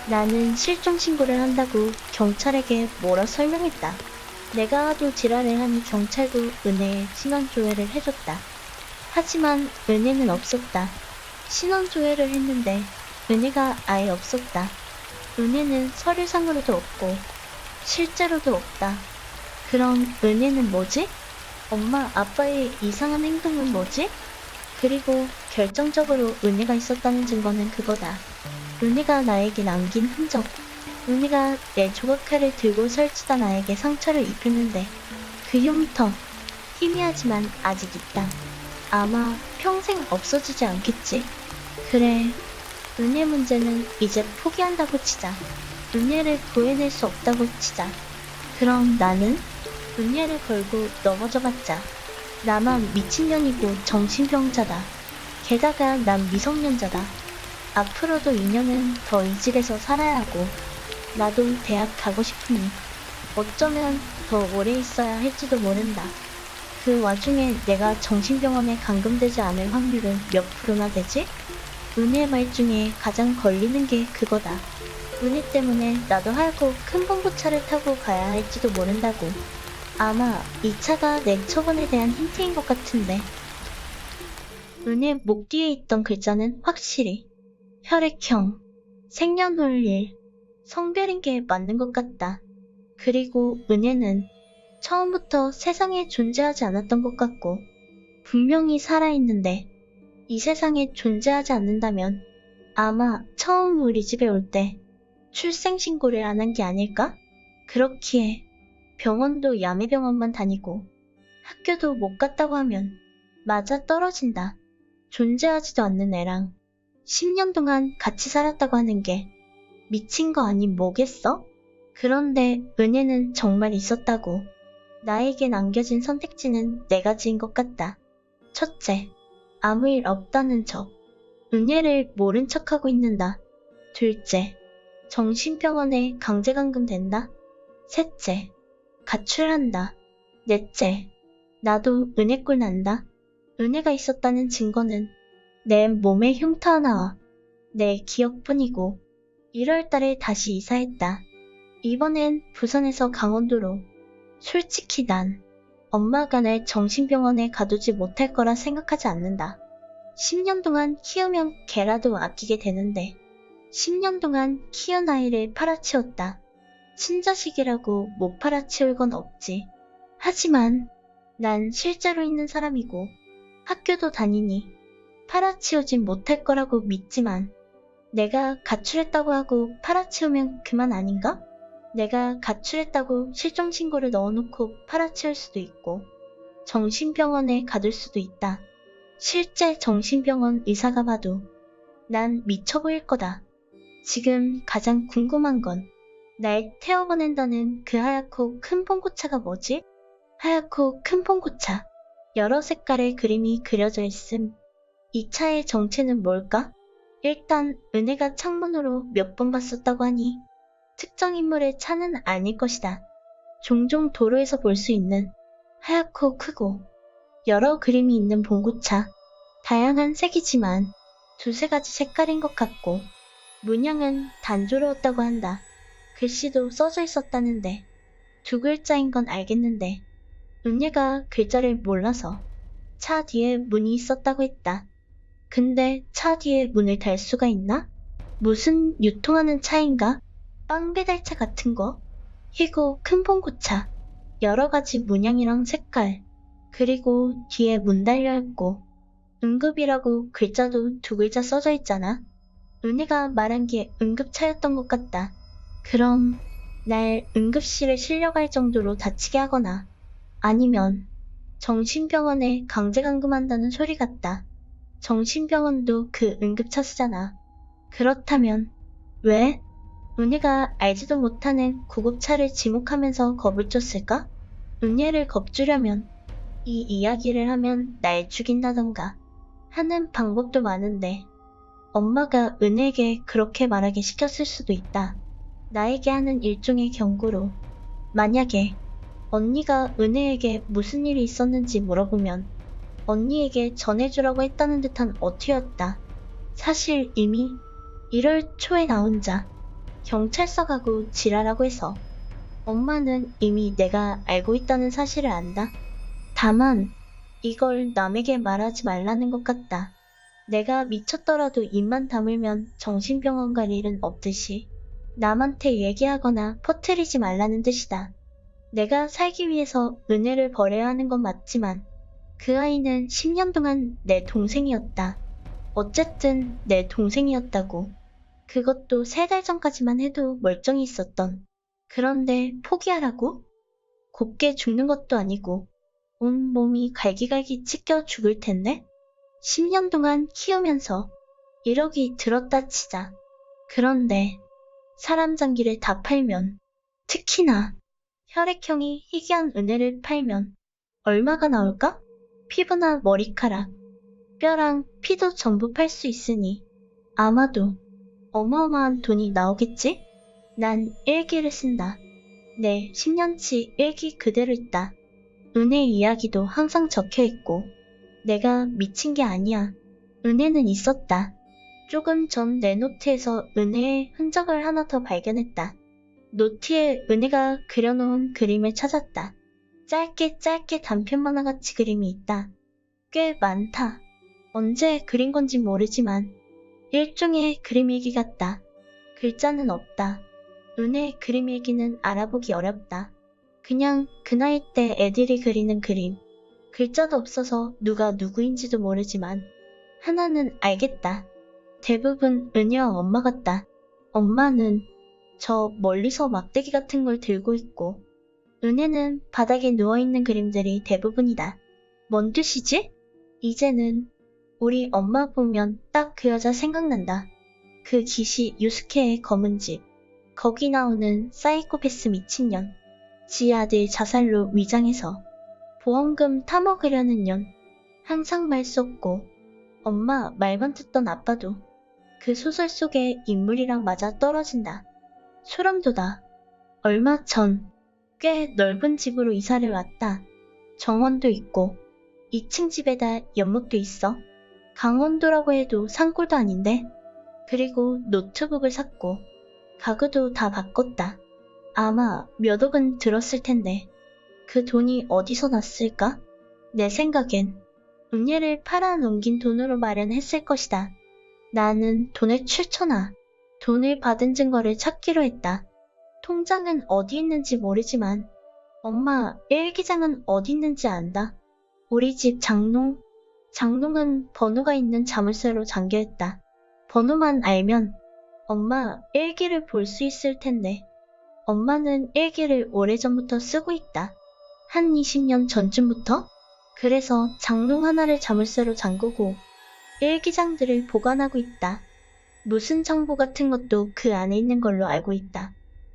나는 실종 신고를 한다고 경찰에게 뭐라 설명했다. 내가 하도 지랄을 하니 경찰도 은혜의 신원조회를 해줬다. 하지만 은혜는 없었다. 신원조회를 했는데 은혜가 아예 없었다. 은혜는 서류상으로도 없고 실제로도 없다. 그럼 은혜는 뭐지? 엄마 아빠의 이상한 행동은 뭐지? 그리고 결정적으로 은혜가 있었다는 증거는 그거다. 은혜가 나에게 남긴 흔적. 은혜가 내 조각칼을 들고 설치다 나에게 상처를 입혔는데 그 흉터 희미하지만 아직 있다. 아마 평생 없어지지 않겠지. 그래, 은혜 문제는 이제 포기한다고 치자. 은혜를 구해낼 수 없다고 치자. 그럼 나는 은혜를 걸고 넘어져봤자 나만 미친년이고 정신병자다. 게다가 난 미성년자다. 앞으로도 2년은 더 이 집에서 살아야 하고 나도 대학 가고 싶으니 어쩌면 더 오래 있어야 할지도 모른다. 그 와중에 내가 정신병원에 감금되지 않을 확률은 몇 프로나 되지? 은혜 말 중에 가장 걸리는 게 그거다. 은혜 때문에 나도 하얗고 큰 봉고차를 타고 가야 할지도 모른다고. 아마 이 차가 내 처분에 대한 힌트인 것 같은데. 은혜 목 뒤에 있던 글자는 확실히 혈액형, 생년월일, 성별인 게 맞는 것 같다. 그리고 은혜는 처음부터 세상에 존재하지 않았던 것 같고 분명히 살아있는데 이 세상에 존재하지 않는다면 아마 처음 우리 집에 올 때 출생신고를 안 한 게 아닐까? 그렇기에 병원도 야매병원만 다니고 학교도 못 갔다고 하면 맞아 떨어진다. 존재하지도 않는 애랑 10년 동안 같이 살았다고 하는 게 미친 거 아님 뭐겠어? 그런데 은혜는 정말 있었다고. 나에게 남겨진 선택지는 4가지인 것 같다. 첫째, 아무 일 없다는 척. 은혜를 모른 척하고 있는다. 둘째, 정신병원에 강제감금된다. 셋째, 가출한다. 넷째, 나도 은혜꼴 난다. 은혜가 있었다는 증거는 내 몸의 흉터 하나와 내 기억뿐이고 1월달에 다시 이사했다. 이번엔 부산에서 강원도로. 솔직히 난 엄마가 날 정신병원에 가두지 못할 거라 생각하지 않는다. 10년 동안 키우면 걔라도 아끼게 되는데 10년 동안 키운 아이를 팔아치웠다. 친자식이라고 못 팔아치울 건 없지. 하지만 난 실제로 있는 사람이고 학교도 다니니 팔아치우진 못할 거라고 믿지만 내가 가출했다고 하고 팔아치우면 그만 아닌가? 내가 가출했다고 실종신고를 넣어놓고 팔아치울 수도 있고 정신병원에 가둘 수도 있다. 실제 정신병원 의사가 봐도 난 미쳐 보일 거다. 지금 가장 궁금한 건 날 태워보낸다는 그 하얗고 큰 봉고차가 뭐지? 하얗고 큰 봉고차. 여러 색깔의 그림이 그려져 있음. 이 차의 정체는 뭘까? 일단 은혜가 창문으로 몇 번 봤었다고 하니 특정 인물의 차는 아닐 것이다. 종종 도로에서 볼 수 있는 하얗고 크고 여러 그림이 있는 봉고차. 다양한 색이지만 두세 가지 색깔인 것 같고 문양은 단조로웠다고 한다. 글씨도 써져 있었다는데 두 글자인 건 알겠는데 은혜가 글자를 몰라서 차 뒤에 문이 있었다고 했다. 근데 차 뒤에 문을 달 수가 있나? 무슨 유통하는 차인가? 빵 배달차 같은 거? 희고 큰 봉고차. 여러 가지 문양이랑 색깔. 그리고 뒤에 문 달려있고 응급이라고 글자도 두 글자 써져 있잖아. 은혜가 말한 게 응급차였던 것 같다. 그럼 날 응급실에 실려갈 정도로 다치게 하거나 아니면 정신병원에 강제 감금한다는 소리 같다. 정신병원도 그 응급차 쓰잖아. 그렇다면 왜? 은혜가 알지도 못하는 구급차를 지목하면서 겁을 줬을까? 은혜를 겁주려면 이 이야기를 하면 날 죽인다던가 하는 방법도 많은데 엄마가 은혜에게 그렇게 말하게 시켰을 수도 있다. 나에게 하는 일종의 경고로 만약에 언니가 은혜에게 무슨 일이 있었는지 물어보면 언니에게 전해주라고 했다는 듯한 어투였다. 사실 이미 1월 초에 나 혼자 경찰서 가고 지랄하고 해서 엄마는 이미 내가 알고 있다는 사실을 안다. 다만 이걸 남에게 말하지 말라는 것 같다. 내가 미쳤더라도 입만 다물면 정신병원 갈 일은 없듯이 남한테 얘기하거나 퍼뜨리지 말라는 뜻이다. 내가 살기 위해서 은혜를 버려야 하는 건 맞지만 그 아이는 10년 동안 내 동생이었다. 어쨌든 내 동생이었다고. 그것도 3달 전까지만 해도 멀쩡히 있었던. 그런데 포기하라고? 곱게 죽는 것도 아니고 온 몸이 갈기갈기 찢겨 죽을 텐데? 10년 동안 키우면서 1억이 들었다 치자. 그런데 사람 장기를 다 팔면, 특히나 혈액형이 희귀한 은혜를 팔면 얼마가 나올까? 피부나 머리카락, 뼈랑 피도 전부 팔 수 있으니 아마도 어마어마한 돈이 나오겠지? 난 일기를 쓴다. 내 10년치 일기 그대로 있다. 은혜 이야기도 항상 적혀있고 내가 미친 게 아니야. 은혜는 있었다. 조금 전 내 노트에서 은혜의 흔적을 하나 더 발견했다. 노트에 은혜가 그려놓은 그림을 찾았다. 짧게 단편 만화같이 그림이 있다. 꽤 많다. 언제 그린 건지 모르지만 일종의 그림 일기 같다. 글자는 없다. 은혜 그림 일기는 알아보기 어렵다. 그냥 그 나이 때 애들이 그리는 그림. 글자도 없어서 누가 누구인지도 모르지만 하나는 알겠다. 대부분 은혜와 엄마 같다. 엄마는 저 멀리서 막대기 같은 걸 들고 있고 은혜는 바닥에 누워있는 그림들이 대부분이다. 뭔 뜻이지? 이제는 우리 엄마 보면 딱 그 여자 생각난다. 그 기시 유스케의 검은 집. 거기 나오는 사이코패스 미친년. 지 아들 자살로 위장해서 보험금 타먹으려는 년. 항상 말 쏟고 엄마 말만 듣던 아빠도 그 소설 속의 인물이랑 맞아 떨어진다. 소름 돋아. 얼마 전 꽤 넓은 집으로 이사를 왔다. 정원도 있고 2층 집에다 연못도 있어. 강원도라고 해도 산골도 아닌데. 그리고 노트북을 샀고 가구도 다 바꿨다. 아마 몇 억은 들었을 텐데 그 돈이 어디서 났을까? 내 생각엔 은혜를 팔아넘긴 돈으로 마련했을 것이다. 나는 돈에 출처나 돈을 받은 증거를 찾기로 했다. 통장은 어디 있는지 모르지만 엄마 일기장은 어디 있는지 안다. 우리 집 장롱은 번호가 있는 자물쇠로 잠겨있다. 번호만 알면 엄마, 일기를 볼 수 있을 텐데. 엄마는 일기를 오래전부터 쓰고 있다. 한 20년 전쯤부터? 그래서 장롱 하나를 자물쇠로 잠그고 일기장들을 보관하고 있다. 무슨 정보 같은 것도 그 안에 있는 걸로 알고 있다.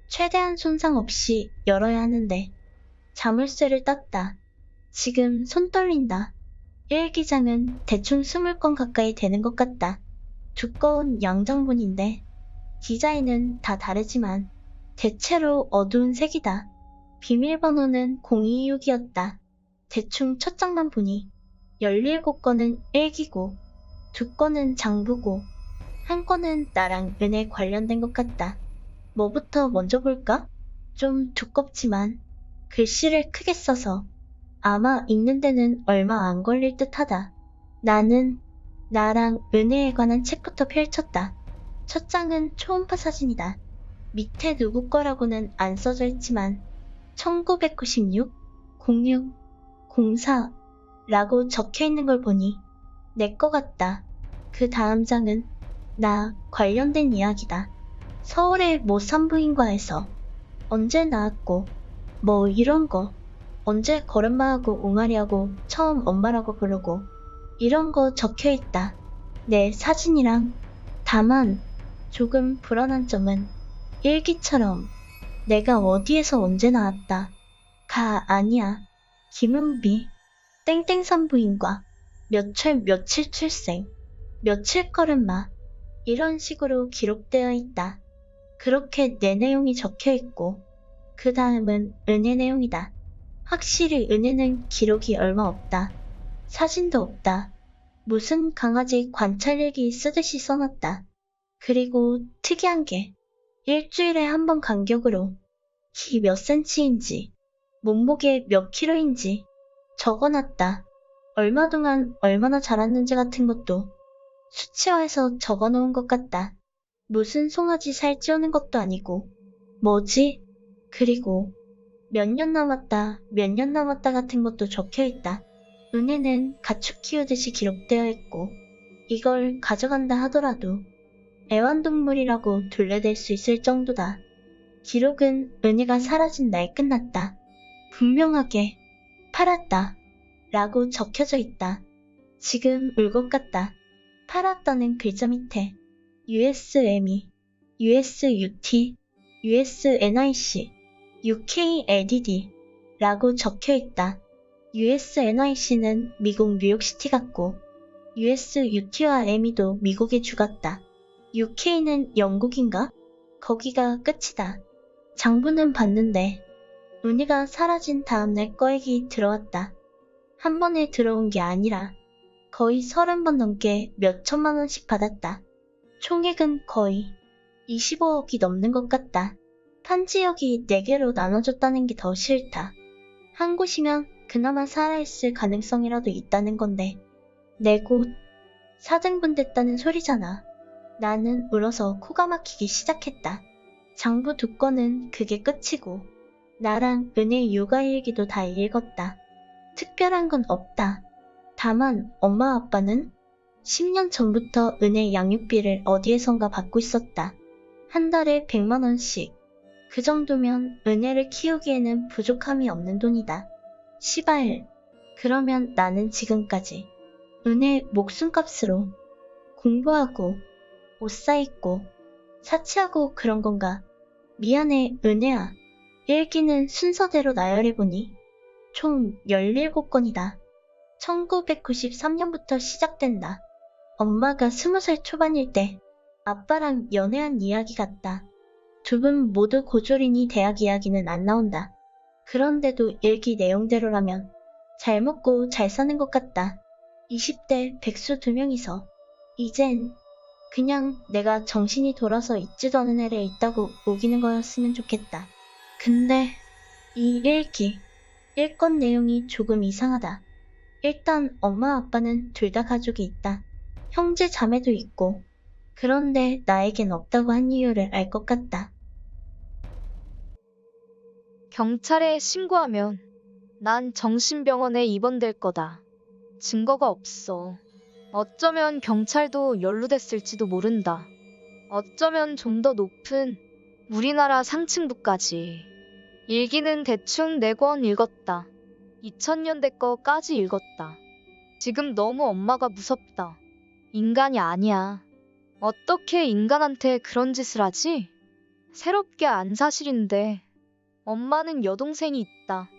최대한 손상 없이 열어야 하는데 자물쇠를 땄다. 지금 손 떨린다. 일기장은 대충 20권 가까이 되는 것 같다. 두꺼운 양장본인데 디자인은 다 다르지만 대체로 어두운 색이다. 비밀번호는 026이었다. 대충 첫 장만 보니 17건은 일기고 2건은 장부고 1건은 나랑 은혜 관련된 것 같다. 뭐부터 먼저 볼까? 좀 두껍지만 글씨를 크게 써서 아마 읽는 데는 얼마 안 걸릴 듯하다. 나는 나랑 은혜에 관한 책부터 펼쳤다. 첫 장은 초음파 사진이다. 밑에 누구 거라고는 안 써져 있지만 1996, 06, 04 라고 적혀 있는 걸 보니 내 거 같다. 그 다음 장은 나 관련된 이야기다. 서울의 모 산부인과에서 언제 나왔고 뭐 이런 거, 언제 걸음마하고 옹알이하고 처음 엄마라고 부르고 이런 거 적혀 있다. 내 사진이랑. 다만 조금 불안한 점은 일기처럼 내가 어디에서 언제 나왔다 가 아니야. 김은비 땡땡 산부인과 몇철 며칠 출생 며칠 걸음마 이런 식으로 기록되어 있다. 그렇게 내 내용이 적혀 있고 그 다음은 은혜 내용이다. 확실히 은혜는 기록이 얼마 없다. 사진도 없다. 무슨 강아지 관찰일기 쓰듯이 써놨다. 그리고 특이한 게 일주일에 한 번 간격으로 키 몇 센치인지 몸무게 몇 킬로인지 적어놨다. 얼마 동안 얼마나 자랐는지 같은 것도 수치화해서 적어놓은 것 같다. 무슨 송아지 살 찌우는 것도 아니고 뭐지? 그리고 몇 년 남았다, 몇 년 남았다 같은 것도 적혀있다. 은혜는 가축 키우듯이 기록되어 있고 이걸 가져간다 하더라도 애완동물이라고 둘레댈 수 있을 정도다. 기록은 은혜가 사라진 날 끝났다. 분명하게 팔았다 라고 적혀져 있다. 지금 울 것 같다. 팔았다는 글자 밑에 USME, USUT, USNIC, UKLDD 라고 적혀 있다. USNIC는 미국 뉴욕시티 같고 USUT와 ME도 미국에 죽었다. UK는 영국인가? 거기가 끝이다. 장부는 봤는데 은희가 사라진 다음날 꺼액이 들어왔다. 한 번에 들어온 게 아니라 거의 30번 넘게 몇 천만 원씩 받았다. 총액은 거의 25억이 넘는 것 같다. 판지역이 4개로 나눠줬다는 게 더 싫다. 한 곳이면 그나마 살아있을 가능성이라도 있다는 건데 내 곳 4등분 됐다는 소리잖아. 나는 울어서 코가 막히기 시작했다. 장부 2건은 그게 끝이고 나랑 은혜 육아일기도 다 읽었다. 특별한 건 없다. 다만 엄마 아빠는 10년 전부터 은혜 양육비를 어디에선가 받고 있었다. 한 달에 100만 원씩. 그 정도면 은혜를 키우기에는 부족함이 없는 돈이다. 시발. 그러면 나는 지금까지 은혜 목숨값으로 공부하고 옷 사입고 사치하고 그런 건가? 미안해 은혜야. 일기는 순서대로 나열해보니 총 17건이다. 1993년부터 시작된다. 엄마가 20살 초반일 때 아빠랑 연애한 이야기 같다. 두 분 모두 고졸이니 대학 이야기는 안 나온다. 그런데도 일기 내용대로라면 잘 먹고 잘 사는 것 같다. 20대 백수 2명이서 이젠 그냥 내가 정신이 돌아서 있지도 않은 애를 있다고 우기는 거였으면 좋겠다. 근데 이 일기 1건 내용이 조금 이상하다. 일단 엄마 아빠는 둘 다 가족이 있다. 형제 자매도 있고 그런데 나에겐 없다고 한 이유를 알 것 같다. 경찰에 신고하면 난 정신병원에 입원될 거다. 증거가 없어. 어쩌면 경찰도 연루됐을지도 모른다. 어쩌면 좀 더 높은 우리나라 상층부까지. 일기는 대충 4권 읽었다. 2000년대 거까지 읽었다. 지금 너무 엄마가 무섭다. 인간이 아니야. 어떻게 인간한테 그런 짓을 하지? 새롭게 안 사실인데. 엄마는 여동생이 있다.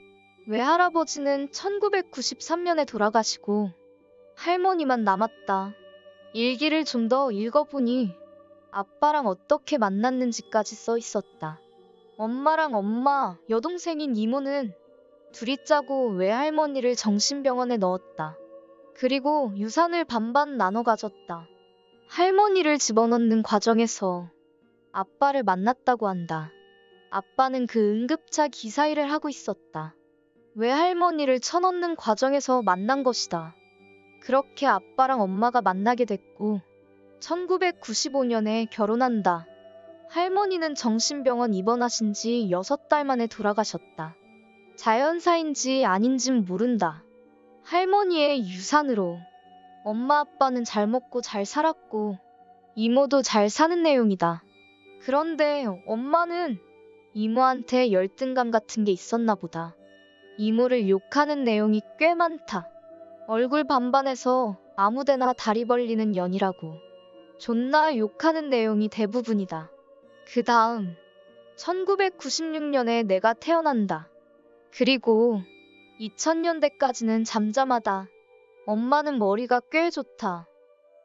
외할아버지는 1993년에 돌아가시고 할머니만 남았다. 일기를 좀 더 읽어보니 아빠랑 어떻게 만났는지까지 써 있었다. 엄마랑 엄마, 여동생인 이모는 둘이 짜고 외할머니를 정신병원에 넣었다. 그리고 유산을 반반 나눠 가졌다. 할머니를 집어넣는 과정에서 아빠를 만났다고 한다. 아빠는 그 응급차 기사 일을 하고 있었다. 외할머니를 쳐넣는 과정에서 만난 것이다. 그렇게 아빠랑 엄마가 만나게 됐고 1995년에 결혼한다. 할머니는 정신병원 입원하신 지 6달 만에 돌아가셨다. 자연사인지 아닌진 모른다. 할머니의 유산으로 엄마 아빠는 잘 먹고 잘 살았고 이모도 잘 사는 내용이다. 그런데 엄마는 이모한테 열등감 같은 게 있었나 보다. 이모를 욕하는 내용이 꽤 많다. 얼굴 반반해서 아무데나 다리 벌리는 년이라고. 존나 욕하는 내용이 대부분이다. 그 다음 1996년에 내가 태어난다. 그리고 2000년대까지는 잠잠하다. 엄마는 머리가 꽤 좋다.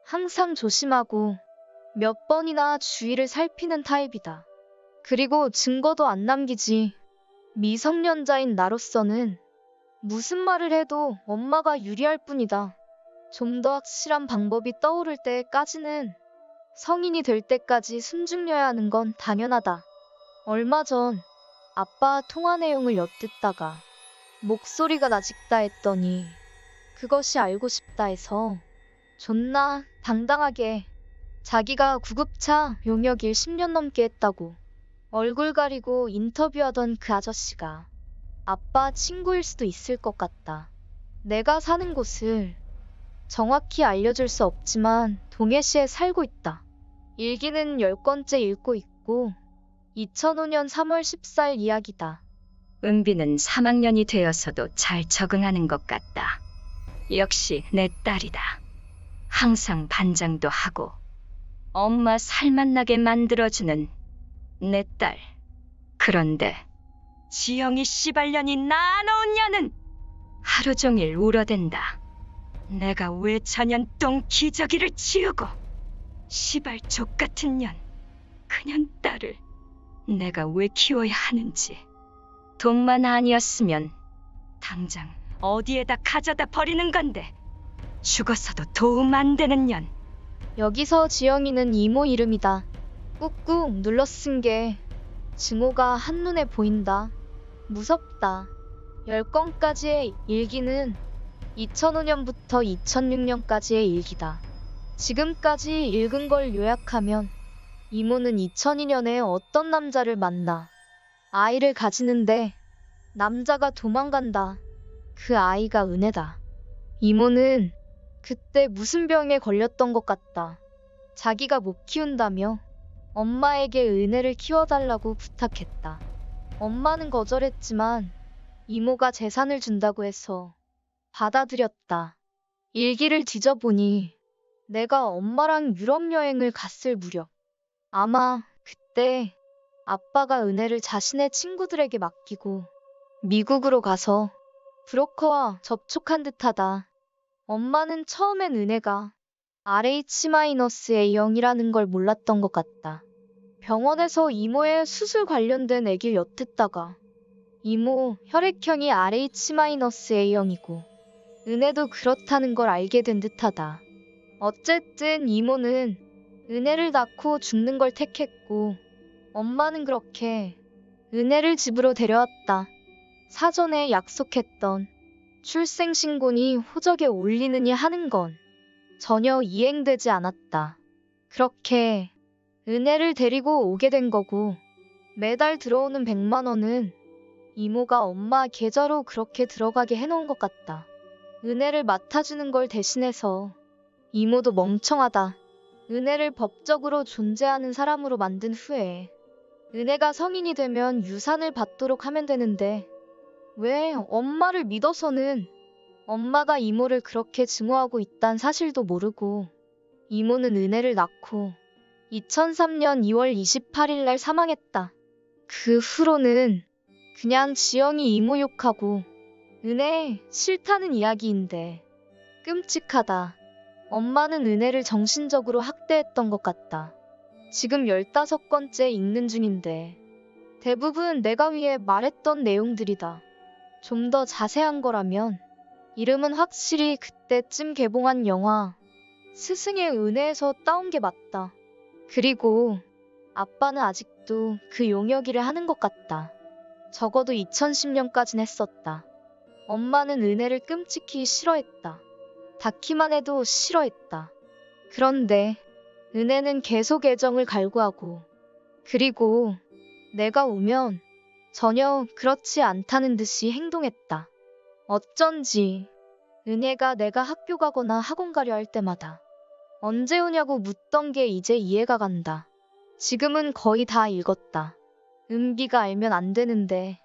항상 조심하고 몇 번이나 주위를 살피는 타입이다. 그리고 증거도 안 남기지. 미성년자인 나로서는 무슨 말을 해도 엄마가 유리할 뿐이다. 좀 더 확실한 방법이 떠오를 때까지는 성인이 될 때까지 숨죽여야 하는 건 당연하다. 얼마 전 아빠 통화 내용을 엿듣다가 목소리가 나직다 했더니 그것이 알고 싶다 해서 존나 당당하게 자기가 구급차 용역 일 10년 넘게 했다고 얼굴 가리고 인터뷰하던 그 아저씨가 아빠 친구일 수도 있을 것 같다. 내가 사는 곳을 정확히 알려줄 수 없지만 동해시에 살고 있다. 일기는 10권째 읽고 있고 2005년 3월 14일 이야기다. 은비는 3학년이 되어서도 잘 적응하는 것 같다. 역시 내 딸이다. 항상 반장도 하고 엄마 살맛나게 만들어주는 내 딸. 그런데 지영이 씨발년이 나놓은 년은 하루 종일 울어댄다. 내가 왜 전년똥 기저귀를 치우고 씨발 족같은 년, 그년 딸을 내가 왜 키워야 하는지. 돈만 아니었으면 당장 어디에다 가져다 버리는 건데 죽어서도 도움 안 되는 년. 여기서 지영이는 이모 이름이다. 꾹꾹 눌러 쓴 게 증오가 한눈에 보인다. 무섭다. 10권까지의 일기는 2005년부터 2006년까지의 일기다. 지금까지 읽은 걸 요약하면 이모는 2002년에 어떤 남자를 만나 아이를 가지는데 남자가 도망간다. 그 아이가 은혜다. 이모는 그때 무슨 병에 걸렸던 것 같다. 자기가 못 키운다며 엄마에게 은혜를 키워달라고 부탁했다. 엄마는 거절했지만 이모가 재산을 준다고 해서 받아들였다. 일기를 뒤져보니 내가 엄마랑 유럽 여행을 갔을 무렵 아마 그때 아빠가 은혜를 자신의 친구들에게 맡기고 미국으로 가서 브로커와 접촉한 듯하다. 엄마는 처음엔 은혜가 RH-A형이라는 걸 몰랐던 것 같다. 병원에서 이모의 수술 관련된 얘기를 엿듣다가 이모 혈액형이 RH-A형이고 은혜도 그렇다는 걸 알게 된 듯하다. 어쨌든 이모는 은혜를 낳고 죽는 걸 택했고 엄마는 그렇게 은혜를 집으로 데려왔다. 사전에 약속했던 출생신고니 호적에 올리느니 하는 건 전혀 이행되지 않았다. 그렇게 은혜를 데리고 오게 된 거고 매달 들어오는 100만 원은 이모가 엄마 계좌로 그렇게 들어가게 해놓은 것 같다. 은혜를 맡아주는 걸 대신해서 이모도 멍청하다. 은혜를 법적으로 존재하는 사람으로 만든 후에 은혜가 성인이 되면 유산을 받도록 하면 되는데 왜 엄마를 믿어서는 엄마가 이모를 그렇게 증오하고 있단 사실도 모르고 이모는 은혜를 낳고 2003년 2월 28일 날 사망했다. 그 후로는 그냥 지영이 이모 욕하고 은혜 싫다는 이야기인데 끔찍하다. 엄마는 은혜를 정신적으로 학대했던 것 같다. 지금 15번째 읽는 중인데 대부분 내가 위에 말했던 내용들이다. 좀 더 자세한 거라면 이름은 확실히 그때쯤 개봉한 영화 스승의 은혜에서 따온 게 맞다. 그리고 아빠는 아직도 그 용역일을 하는 것 같다. 적어도 2010년까진 했었다. 엄마는 은혜를 끔찍히 싫어했다. 닿기만 해도 싫어했다. 그런데 은혜는 계속 애정을 갈구하고 그리고 내가 오면 전혀 그렇지 않다는 듯이 행동했다. 어쩐지 은혜가 내가 학교 가거나 학원 가려 할 때마다 언제 오냐고 묻던 게 이제 이해가 간다. 지금은 거의 다 읽었다. 은비가 알면 안 되는데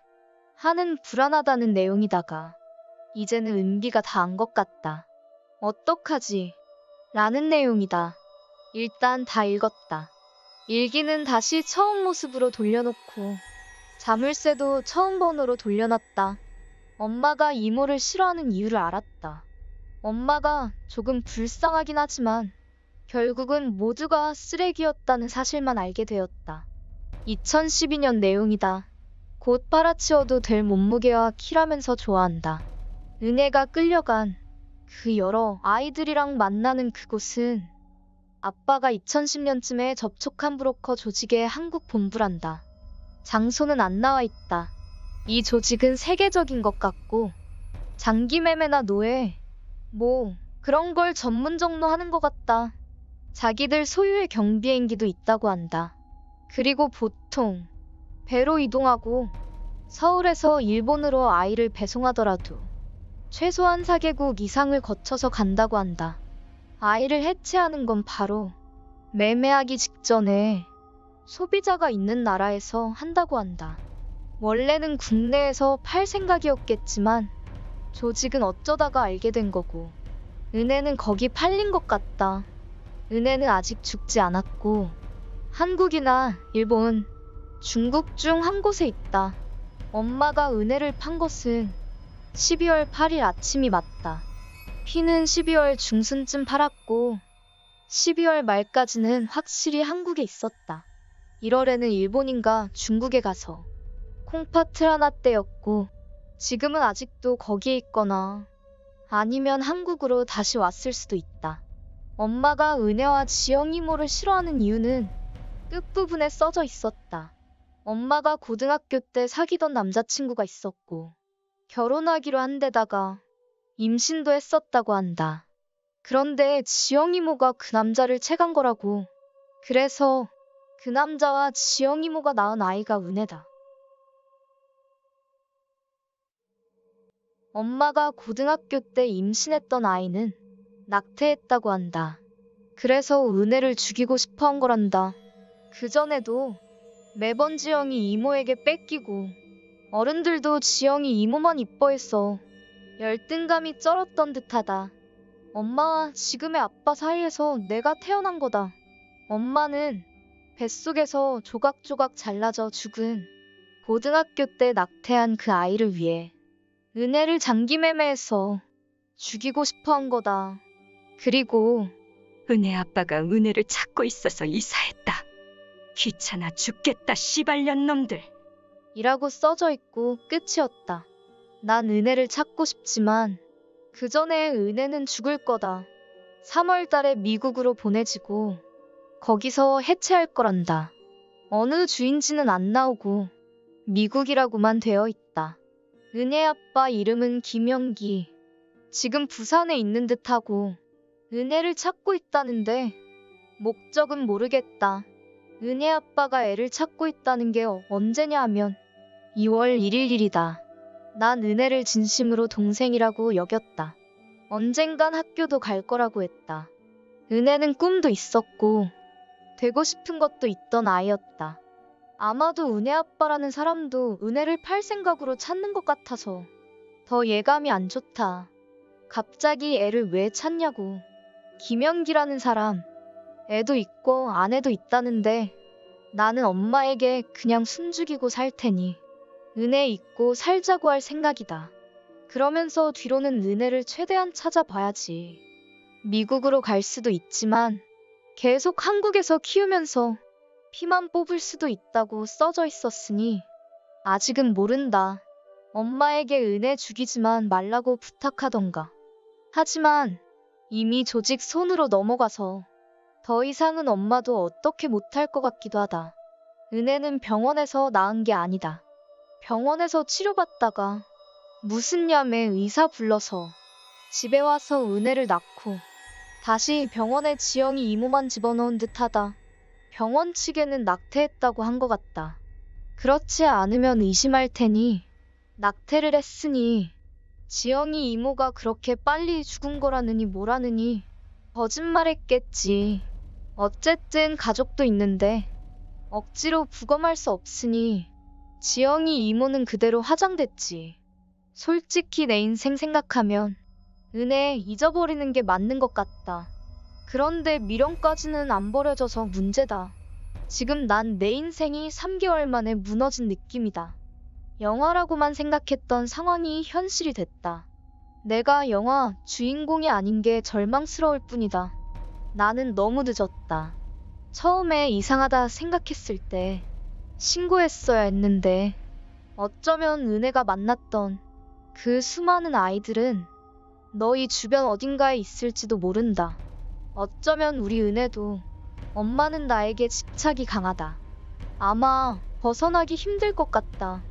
하는 불안하다는 내용이다가 이제는 은비가 다 안 것 같다. 어떡하지? 라는 내용이다. 일단 다 읽었다. 일기는 다시 처음 모습으로 돌려놓고 자물쇠도 처음 번호로 돌려놨다. 엄마가 이모를 싫어하는 이유를 알았다. 엄마가 조금 불쌍하긴 하지만 결국은 모두가 쓰레기였다는 사실만 알게 되었다. 2012년 내용이다. 곧 팔아치워도 될 몸무게와 키라면서 좋아한다. 은혜가 끌려간 그 여러 아이들이랑 만나는 그곳은 아빠가 2010년쯤에 접촉한 브로커 조직의 한국 본부란다. 장소는 안 나와 있다. 이 조직은 세계적인 것 같고 장기 매매나 노예, 뭐 그런 걸 전문적로 하는 것 같다. 자기들 소유의 경비행기도 있다고 한다. 그리고 보통 배로 이동하고 서울에서 일본으로 아이를 배송하더라도 최소한 4개국 이상을 거쳐서 간다고 한다. 아이를 해체하는 건 바로 매매하기 직전에 소비자가 있는 나라에서 한다고 한다. 원래는 국내에서 팔 생각이었겠지만 조직은 어쩌다가 알게 된 거고 은혜는 거기 팔린 것 같다. 은혜는 아직 죽지 않았고 한국이나 일본, 중국 중 한 곳에 있다. 엄마가 은혜를 판 것은 12월 8일 아침이 맞다. 피는 12월 중순쯤 팔았고 12월 말까지는 확실히 한국에 있었다. 1월에는 일본인가 중국에 가서 콩팥을 하나 떼었고 지금은 아직도 거기에 있거나 아니면 한국으로 다시 왔을 수도 있다. 엄마가 은혜와 지영 이모를 싫어하는 이유는 끝부분에 써져 있었다. 엄마가 고등학교 때 사귀던 남자친구가 있었고 결혼하기로 한 데다가 임신도 했었다고 한다. 그런데 지영 이모가 그 남자를 채간 거라고. 그래서 그 남자와 지영 이모가 낳은 아이가 은혜다. 엄마가 고등학교 때 임신했던 아이는 낙태했다고 한다. 그래서 은혜를 죽이고 싶어 한 거란다. 그전에도 매번 지영이 이모에게 뺏기고 어른들도 지영이 이모만 이뻐했어 열등감이 쩔었던 듯하다. 엄마와 지금의 아빠 사이에서 내가 태어난 거다. 엄마는 뱃속에서 조각조각 잘라져 죽은 고등학교 때 낙태한 그 아이를 위해 은혜를 장기매매해서 죽이고 싶어 한 거다. 그리고 은혜 아빠가 은혜를 찾고 있어서 이사했다. 귀찮아 죽겠다 씨발년 놈들. 이라고 써져 있고 끝이었다. 난 은혜를 찾고 싶지만 그 전에 은혜는 죽을 거다. 3월 달에 미국으로 보내지고 거기서 해체할 거란다. 어느 주인지는 안 나오고 미국이라고만 되어 있다. 은혜 아빠 이름은 김영기. 지금 부산에 있는 듯하고 은혜를 찾고 있다는데 목적은 모르겠다. 은혜 아빠가 애를 찾고 있다는 게 언제냐 하면 2월 1일 일이다. 난 은혜를 진심으로 동생이라고 여겼다. 언젠간 학교도 갈 거라고 했다. 은혜는 꿈도 있었고 되고 싶은 것도 있던 아이였다. 아마도 은혜 아빠라는 사람도 은혜를 팔 생각으로 찾는 것 같아서 더 예감이 안 좋다. 갑자기 애를 왜 찾냐고. 김연기라는 사람, 애도 있고 아내도 있다는데 나는 엄마에게 그냥 숨죽이고 살 테니 은혜 잊고 살자고 할 생각이다. 그러면서 뒤로는 은혜를 최대한 찾아봐야지. 미국으로 갈 수도 있지만 계속 한국에서 키우면서 피만 뽑을 수도 있다고 써져 있었으니 아직은 모른다. 엄마에게 은혜 죽이지만 말라고 부탁하던가. 하지만 이미 조직 손으로 넘어가서 더 이상은 엄마도 어떻게 못할 것 같기도 하다. 은혜는 병원에서 낳은 게 아니다. 병원에서 치료받다가 무슨 얌에 의사 불러서 집에 와서 은혜를 낳고 다시 병원에 지영이 이모만 집어넣은 듯하다. 병원 측에는 낙태했다고 한 것 같다. 그렇지 않으면 의심할 테니 낙태를 했으니 지영이 이모가 그렇게 빨리 죽은 거라느니 뭐라느니 거짓말했겠지. 어쨌든 가족도 있는데 억지로 부검할 수 없으니 지영이 이모는 그대로 화장됐지. 솔직히 내 인생 생각하면 은혜 잊어버리는 게 맞는 것 같다. 그런데 미련까지는 안 버려져서 문제다. 지금 난 내 인생이 3개월 만에 무너진 느낌이다. 영화라고만 생각했던 상황이 현실이 됐다. 내가 영화 주인공이 아닌 게 절망스러울 뿐이다. 나는 너무 늦었다. 처음에 이상하다 생각했을 때 신고했어야 했는데 어쩌면 은혜가 만났던 그 수많은 아이들은 너희 주변 어딘가에 있을지도 모른다. 어쩌면 우리 은혜도 엄마는 나에게 집착이 강하다. 아마 벗어나기 힘들 것 같다.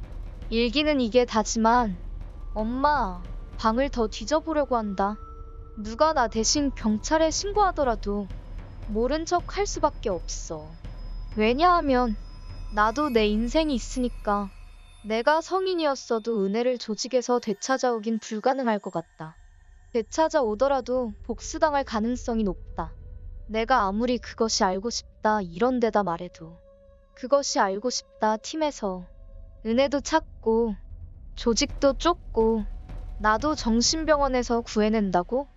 일기는 이게 다지만 엄마 방을 더 뒤져보려고 한다. 누가 나 대신 경찰에 신고하더라도 모른 척 할 수밖에 없어. 왜냐하면 나도 내 인생이 있으니까. 내가 성인이었어도 은혜를 조직에서 되찾아오긴 불가능할 것 같다. 되찾아오더라도 복수당할 가능성이 높다. 내가 아무리 그것이 알고 싶다 이런 데다 말해도 그것이 알고 싶다 팀에서 은혜도 찾고 조직도 쫓고 나도 정신병원에서 구해낸다고?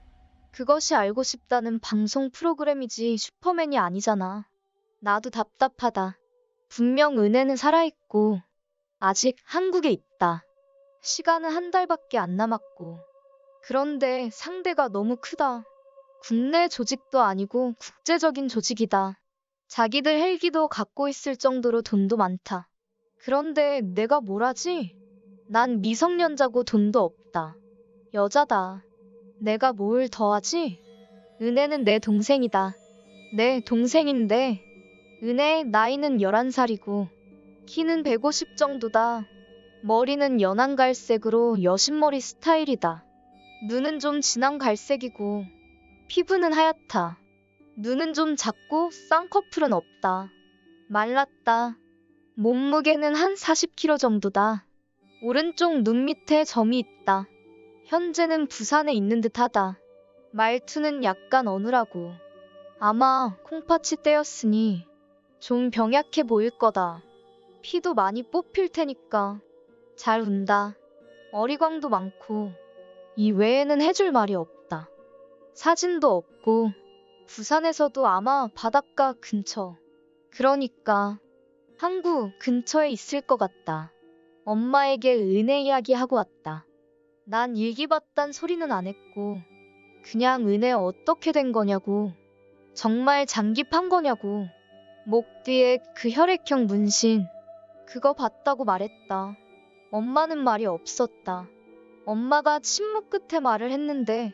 그것이 알고 싶다는 방송 프로그램이지 슈퍼맨이 아니잖아. 나도 답답하다. 분명 은혜는 살아있고 아직 한국에 있다. 시간은 한 달밖에 안 남았고. 그런데 상대가 너무 크다. 국내 조직도 아니고 국제적인 조직이다. 자기들 헬기도 갖고 있을 정도로 돈도 많다. 그런데 내가 뭘 하지? 난 미성년자고 돈도 없다. 여자다. 내가 뭘 더 하지? 은혜는 내 동생이다. 내 동생인데 은혜 나이는 11살이고 키는 150 정도다. 머리는 연한 갈색으로 여신머리 스타일이다. 눈은 좀 진한 갈색이고 피부는 하얗다. 눈은 좀 작고 쌍꺼풀은 없다. 말랐다. 몸무게는 한 40kg 정도다. 오른쪽 눈 밑에 점이 있다. 현재는 부산에 있는 듯하다. 말투는 약간 어눌하고 아마 콩팥이 떼었으니 좀 병약해 보일 거다. 피도 많이 뽑힐 테니까 잘 운다. 어리광도 많고 이 외에는 해줄 말이 없다. 사진도 없고 부산에서도 아마 바닷가 근처. 그러니까 항구 근처에 있을 것 같다. 엄마에게 은혜 이야기하고 왔다. 난 일기 봤단 소리는 안 했고 그냥 은혜 어떻게 된 거냐고. 정말 장기판 거냐고. 목 뒤에 그 혈액형 문신 그거 봤다고 말했다. 엄마는 말이 없었다. 엄마가 침묵 끝에 말을 했는데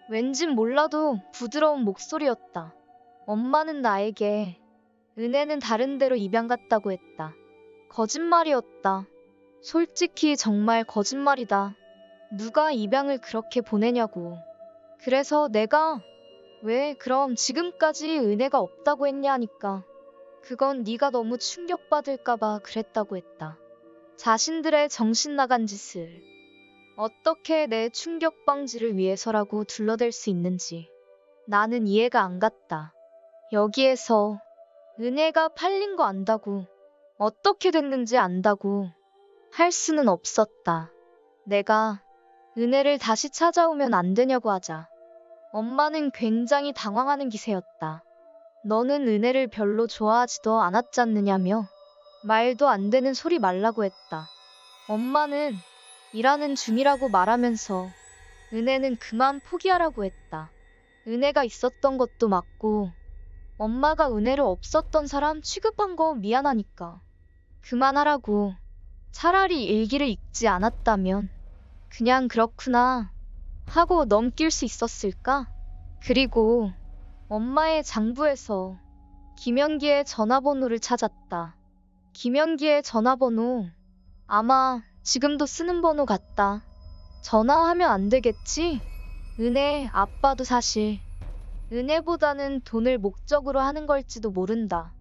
왠진 몰라도 부드러운 목소리였다. 엄마는 나에게 은혜는 다른 데로 입양 갔다고 했다. 거짓말이었다. 솔직히 정말 거짓말이다. 누가 입양을 그렇게 보내냐고. 그래서 내가 왜 그럼 지금까지 은혜가 없다고 했냐 하니까 그건 네가 너무 충격받을까봐 그랬다고 했다. 자신들의 정신 나간 짓을 어떻게 내 충격 방지를 위해서라고 둘러댈 수 있는지. 나는 이해가 안 갔다. 여기에서 은혜가 팔린 거 안다고, 어떻게 됐는지 안다고 할 수는 없었다. 내가 은혜를 다시 찾아오면 안 되냐고 하자. 엄마는 굉장히 당황하는 기세였다. 너는 은혜를 별로 좋아하지도 않았지 않느냐며 말도 안 되는 소리 말라고 했다. 엄마는 일하는 중이라고 말하면서 은혜는 그만 포기하라고 했다. 은혜가 있었던 것도 맞고 엄마가 은혜를 없었던 사람 취급한 거 미안하니까 그만하라고. 차라리 일기를 읽지 않았다면 그냥 그렇구나 하고 넘길 수 있었을까? 그리고 엄마의 장부에서 김연기의 전화번호를 찾았다. 김연기의 전화번호 아마 지금도 쓰는 번호 같다. 전화하면 안 되겠지? 은혜 아빠도 사실 은혜보다는 돈을 목적으로 하는 걸지도 모른다.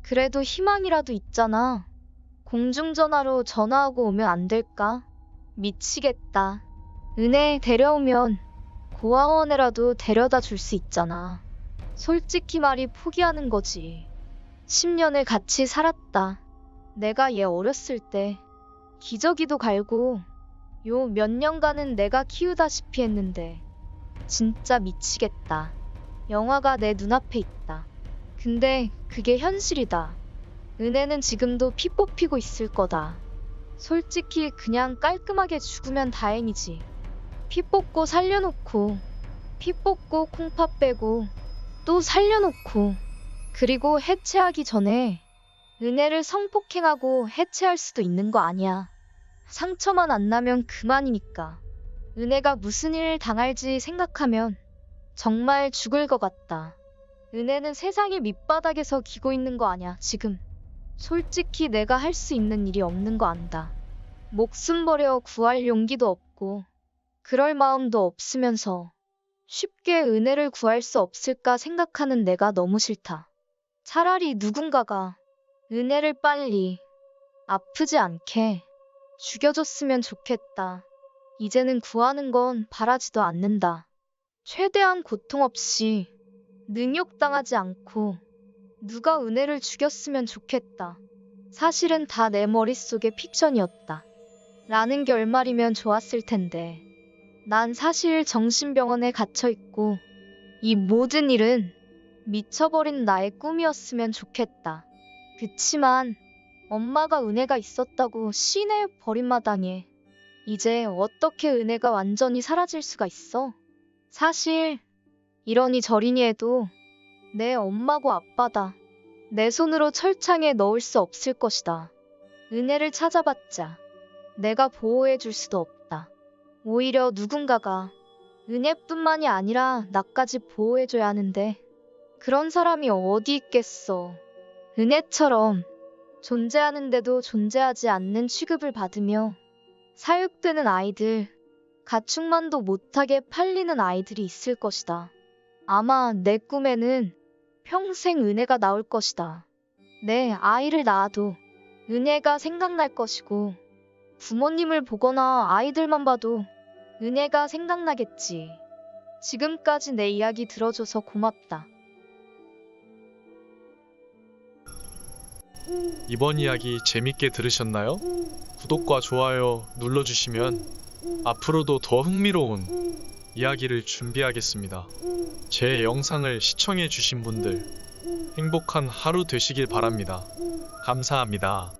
그래도 희망이라도 있잖아. 공중전화로 전화하고 오면 안 될까? 미치겠다. 은혜 데려오면 고아원에라도 데려다 줄 수 있잖아. 솔직히 말이 포기하는 거지. 10년을 같이 살았다. 내가 얘 어렸을 때 기저귀도 갈고 요 몇 년간은 내가 키우다시피 했는데 진짜 미치겠다. 영화가 내 눈앞에 있다. 근데 그게 현실이다. 은혜는 지금도 피 뽑히고 있을 거다. 솔직히 그냥 깔끔하게 죽으면 다행이지. 피 뽑고 살려놓고 피 뽑고 콩팥 빼고 또 살려놓고 그리고 해체하기 전에 은혜를 성폭행하고 해체할 수도 있는 거 아니야. 상처만 안 나면 그만이니까. 은혜가 무슨 일 당할지 생각하면 정말 죽을 것 같다. 은혜는 세상의 밑바닥에서 기고 있는 거 아냐 지금. 솔직히 내가 할 수 있는 일이 없는 거 안다. 목숨 버려 구할 용기도 없고 그럴 마음도 없으면서 쉽게 은혜를 구할 수 없을까 생각하는 내가 너무 싫다. 차라리 누군가가 은혜를 빨리 아프지 않게 죽여줬으면 좋겠다. 이제는 구하는 건 바라지도 않는다. 최대한 고통 없이 능욕당하지 않고 누가 은혜를 죽였으면 좋겠다. 사실은 다 내 머릿속의 픽션이었다. 라는 결말이면 좋았을 텐데. 난 사실 정신병원에 갇혀있고 이 모든 일은 미쳐버린 나의 꿈이었으면 좋겠다. 그치만 엄마가 은혜가 있었다고 시내 버림마당에 이제 어떻게 은혜가 완전히 사라질 수가 있어? 사실 이러니 저러니 해도 내 엄마고 아빠다. 내 손으로 철창에 넣을 수 없을 것이다. 은혜를 찾아봤자 내가 보호해줄 수도 없다. 오히려 누군가가 은혜뿐만이 아니라 나까지 보호해줘야 하는데 그런 사람이 어디 있겠어. 은혜처럼 존재하는데도 존재하지 않는 취급을 받으며 사육되는 아이들, 가축만도 못하게 팔리는 아이들이 있을 것이다. 아마 내 꿈에는 평생 은혜가 나올 것이다. 내 아이를 낳아도 은혜가 생각날 것이고 부모님을 보거나 아이들만 봐도 은혜가 생각나겠지. 지금까지 내 이야기 들어줘서 고맙다. 이번 이야기 재밌게 들으셨나요? 구독과 좋아요 눌러주시면 앞으로도 더 흥미로운 이야기를 준비하겠습니다. 제 영상을 시청해주신 분들 행복한 하루 되시길 바랍니다. 감사합니다.